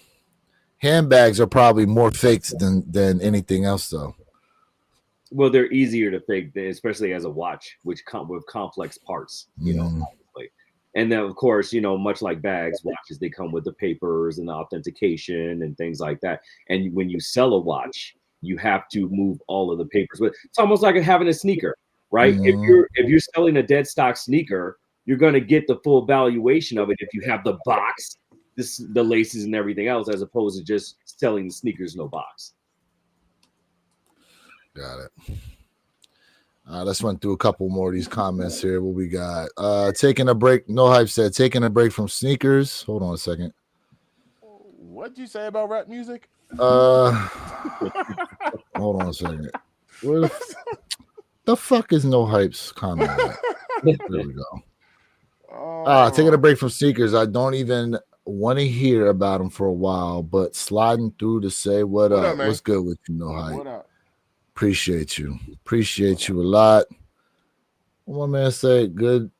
handbags are probably more fakes than anything else, though? Well, they're easier to fake, especially as a watch, which come with complex parts, obviously. And then, of course, much like bags, watches, they come with the papers and the authentication and things like that. And when you sell a watch, you have to move all of the papers. But it's almost like having a sneaker, right? If you're selling a dead stock sneaker, you're going to get the full valuation of it if you have the box, the laces and everything else, as opposed to just selling the sneakers no box. Got it. Let's run through a couple more of these comments here. What we got? Taking a break. No Hype said taking a break from sneakers. Hold on a second. What'd you say about rap music? Hold on a second. Where the fuck is no hypes comment? There we go. Taking a break from sneakers. I don't even want to hear about them for a while, but sliding through to say what up. What's good with you, no hype? What up? Appreciate you a lot. What my man say? Good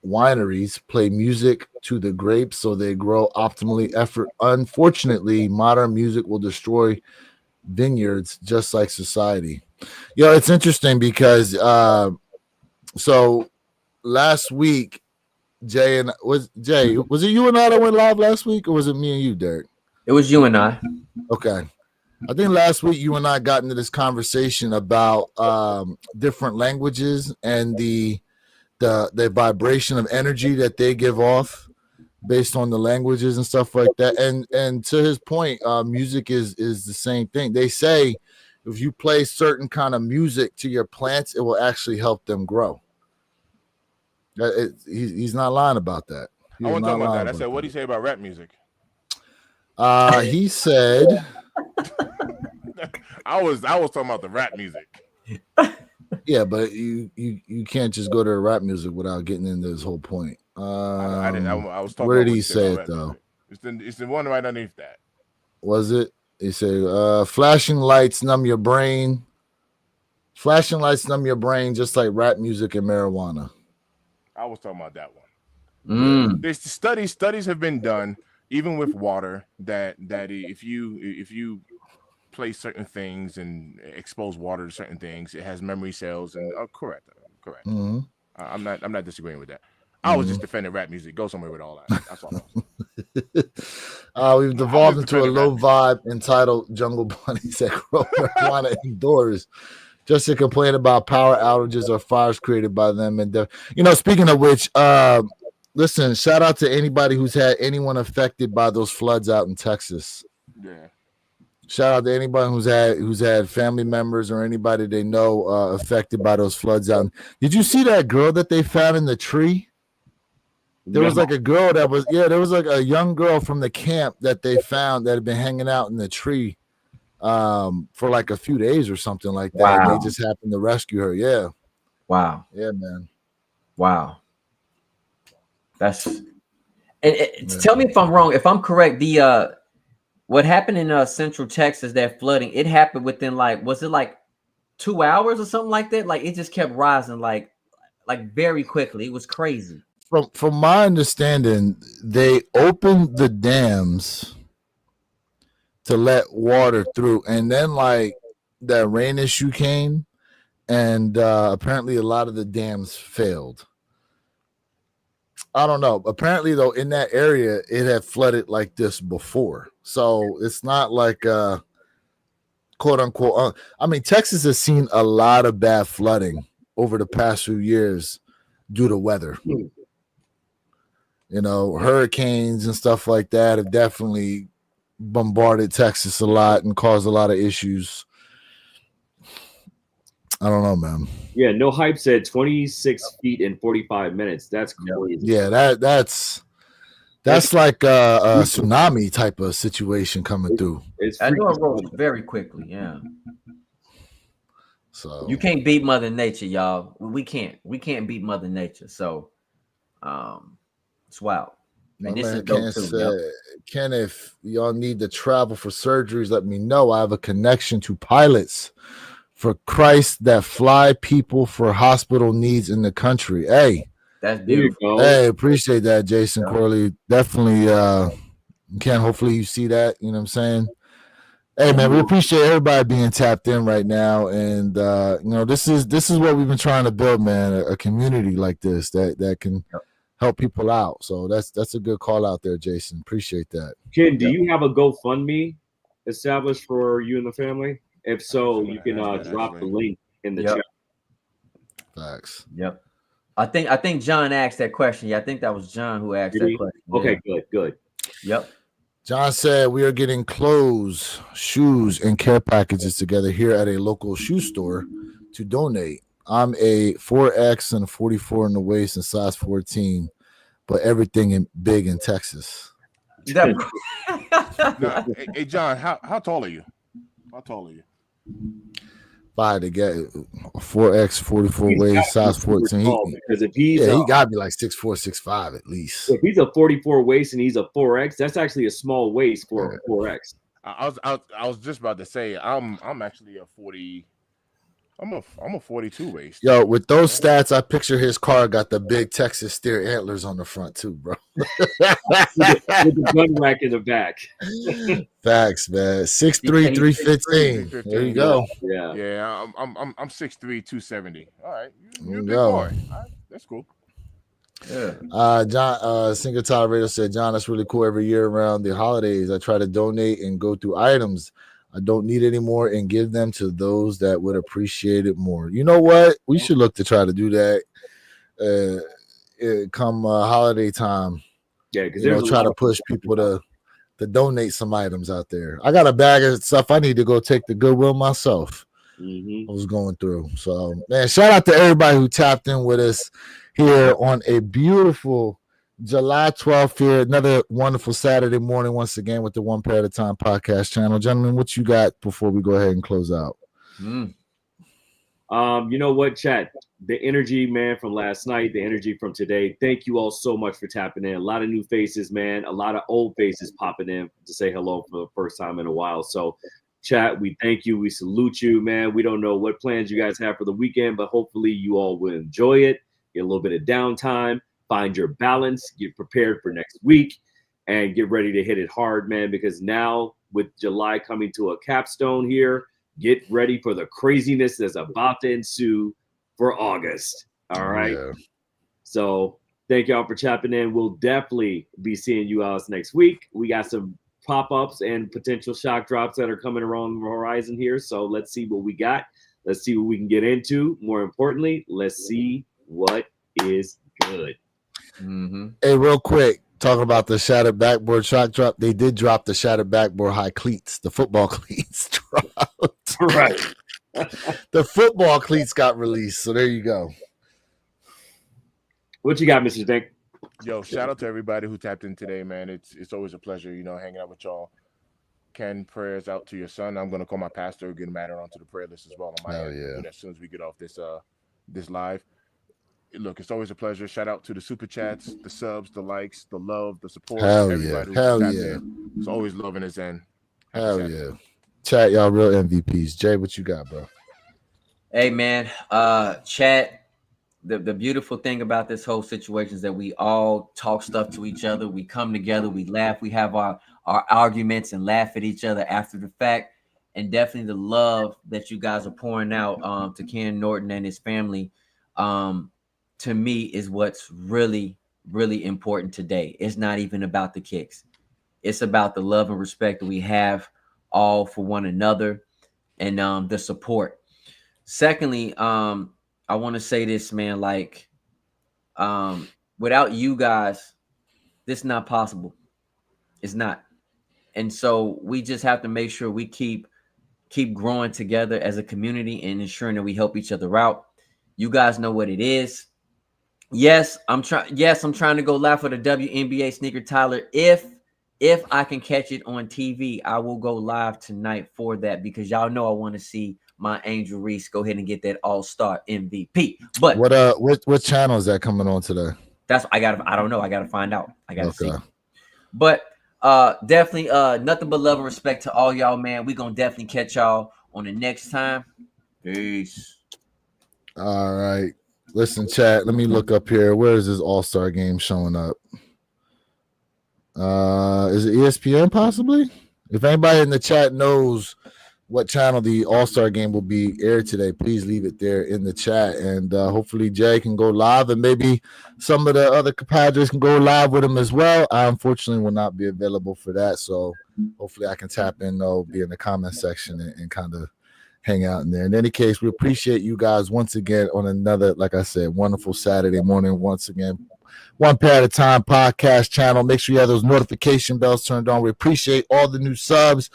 wineries play music to the grapes so they grow optimally. Unfortunately, modern music will destroy vineyards just like society. It's interesting because so last week was it you and I that went live last week, or was it me and you, Derek? It was you and I. Okay. I think last week you and I got into this conversation about different languages and the vibration of energy that they give off based on the languages and stuff like that. And to his point, music is the same thing. They say if you play certain kind of music to your plants, it will actually help them grow. He's not lying about that. I want to talk about that. I said, what do you say about rap music? He said, I was talking about the rap music. Yeah, but you can't just go to rap music without getting into this whole point. I didn't. I was talking. Where did he say it though? It's the one right underneath that. Was it? He said, "Flashing lights numb your brain. Flashing lights numb your brain, just like rap music and marijuana." I was talking about that one. There's studies have been done, even with water, that if you play certain things and expose water to certain things, it has memory cells. And correct. Mm-hmm. I'm not disagreeing with that. I was just defending rap music. Go somewhere with all that. That's all. We've devolved into a low vibe entitled "Jungle Bunnies that grow marijuana indoors," just to complain about power outages or fires created by them. And speaking of which, listen, shout out to anybody who's had anyone affected by those floods out in Texas. Yeah. Shout out to anybody who's had family members or anybody they know affected by those floods out. Did you see that girl that they found in the tree? There was like a girl there was like a young girl from the camp that they found that had been hanging out in the tree for like a few days or something like that. Wow. And they just happened to rescue her. Yeah. Wow. Yeah, man. Wow. That's tell me if I'm wrong. If I'm correct, the what happened in Central Texas, that flooding, it happened within was it like 2 hours or something like that? Like it just kept rising like very quickly. It was crazy. From my understanding, they opened the dams to let water through, and then that rain issue came, and apparently a lot of the dams failed. I don't know. Apparently, though, in that area, it had flooded like this before, so it's not like quote unquote. Texas has seen a lot of bad flooding over the past few years due to weather. Hurricanes and stuff like that have definitely bombarded Texas a lot and caused a lot of issues. I don't know, man. Yeah, no hype said 26 feet in 45 minutes. That's crazy. Yeah, that's like a tsunami type of situation coming through. I know it rose very quickly. Yeah. So you can't beat Mother Nature, y'all. We can't beat Mother Nature. So, it's wild. And this is dope too. Ken, if y'all need to travel for surgeries, let me know. I have a connection to pilots for Christ that fly people for hospital needs in the country. Hey, that's beautiful. Hey, appreciate that, Jason Corley. Definitely, Ken. Hopefully, you see that. You know what I'm saying? Hey, man, we appreciate everybody being tapped in right now, and this is what we've been trying to build, man. A community like this that can help people out. So that's a good call out there, Jason. Appreciate that. Ken, do you have a GoFundMe established for you and the family? If so, you can drop the link in the chat. Facts. Yep. I think John asked that question. Yeah, I think that was John who asked that question. Okay, good. Yep. John said we are getting clothes, shoes, and care packages together here at a local shoe store to donate. I'm a 4X and a 44 in the waist and size 14, but everything big in Texas. Hey, John, how tall are you? How tall are you? buy to get a 4X 44 waist, size 14. Because if he's he got to be like 6'4", 6'5" at least. If he's a 44 waist and he's a 4X, that's actually a small waist for a 4X. I was just about to say I'm actually a 40. I'm a 42 waist. Yo, with those stats, I picture his car got the big Texas steer antlers on the front too, bro. with the gun rack in the back. Facts, man. 6'3", 315. There you go. Yeah. I'm 6'3", 270. All right, you're a big boy. All right, that's cool. Yeah. John, Single Tile Radio said, John, that's really cool. Every year around the holidays, I try to donate and go through items I don't need anymore and give them to those that would appreciate it more. You know what? We should look to try to do that come holiday time. Yeah, because try to push people to donate some items out there. I got a bag of stuff I need to go take to Goodwill myself. I was going through. So, man, shout out to everybody who tapped in with us here on a beautiful July 12th here. Another wonderful Saturday morning once again with the One Pair at a Time podcast channel. Gentlemen, what you got before we go ahead and close out? You know what, chat? The energy, man, from last night, the energy from today. Thank you all so much for tapping in. A lot of new faces, man. A lot of old faces popping in to say hello for the first time in a while. So, chat, we thank you. We salute you, man. We don't know what plans you guys have for the weekend, but hopefully you all will enjoy it. Get a little bit of downtime. Find your balance, get prepared for next week, and get ready to hit it hard, man, because now with July coming to a capstone here, get ready for the craziness that's about to ensue for August. All right. Yeah. So thank y'all for tapping in. We'll definitely be seeing you guys next week. We got some pop-ups and potential shock drops that are coming around the horizon here. So let's see what we got. Let's see what we can get into. More importantly, let's see what is good. Hey, real quick, talking about the shattered backboard shock drop. They did drop the shattered backboard high cleats. The football cleats dropped. Right. The football cleats got released. So there you go. What you got, Mr. Dink? Yo, shout out to everybody who tapped in today, man. It's always a pleasure, hanging out with y'all. Ken, prayers out to your son. I'm gonna call my pastor, get him added onto the prayer list as well on my end. As soon as we get off this live. Look, it's always a pleasure. Shout out to the super chats, the subs, the likes, the love, the support. Everybody Hell yeah. In. It's always loving his end. Hell yeah. Chat, y'all real MVPs. Jay, what you got, bro? Hey, man. Chat, the beautiful thing about this whole situation is that we all talk stuff to each other. We come together. We laugh. We have our arguments and laugh at each other after the fact. And definitely the love that you guys are pouring out to Ken Norton and his family. To me is what's really, really important today. It's not even about the kicks. It's about the love and respect that we have all for one another and the support. Secondly, I want to say this, man, like without you guys, this is not possible. It's not. And so we just have to make sure we keep growing together as a community and ensuring that we help each other out. You guys know what it is. Yes, I'm trying to go live for the WNBA Sneaker Tyler. If I can catch it on TV, I will go live tonight for that because y'all know I want to see my Angel Reese go ahead and get that All-Star MVP. But what channel is that coming on today? I don't know. I gotta find out. I gotta see. But definitely nothing but love and respect to all y'all, man. We're gonna definitely catch y'all on the next time. Peace. All right. Listen, chat, let me look up here. Where is this All-Star game showing up? Is it ESPN possibly? If anybody in the chat knows what channel the All-Star game will be aired today, please leave it there in the chat. And hopefully Jay can go live and maybe some of the other compadres can go live with him as well. I unfortunately will not be available for that. So hopefully I can tap in, be in the comment section and kind of hang out in there. In any case, we appreciate you guys once again on another, like I said, wonderful Saturday morning. Once again, One Pair at a Time podcast channel. Make sure you have those notification bells turned on. We appreciate all the new subs,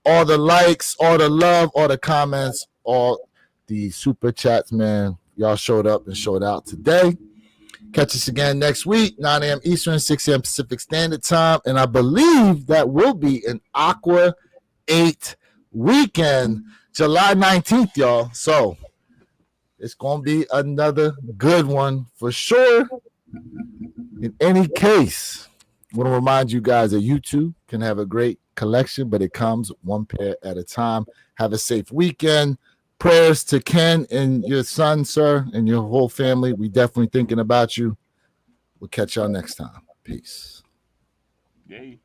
all the likes, all the love, all the comments, all the super chats, man. Y'all showed up and showed out today. Catch us again next week, 9 a.m. Eastern, 6 a.m. Pacific Standard Time. And I believe that will be an Aqua 8 weekend. July 19th, y'all. So it's gonna be another good one for sure. In any case, I want to remind you guys that you too can have a great collection, but it comes one pair at a time. Have a safe weekend. Prayers to Ken and your son, sir, and your whole family. We definitely thinking about you. We'll catch y'all next time. Peace. Yay.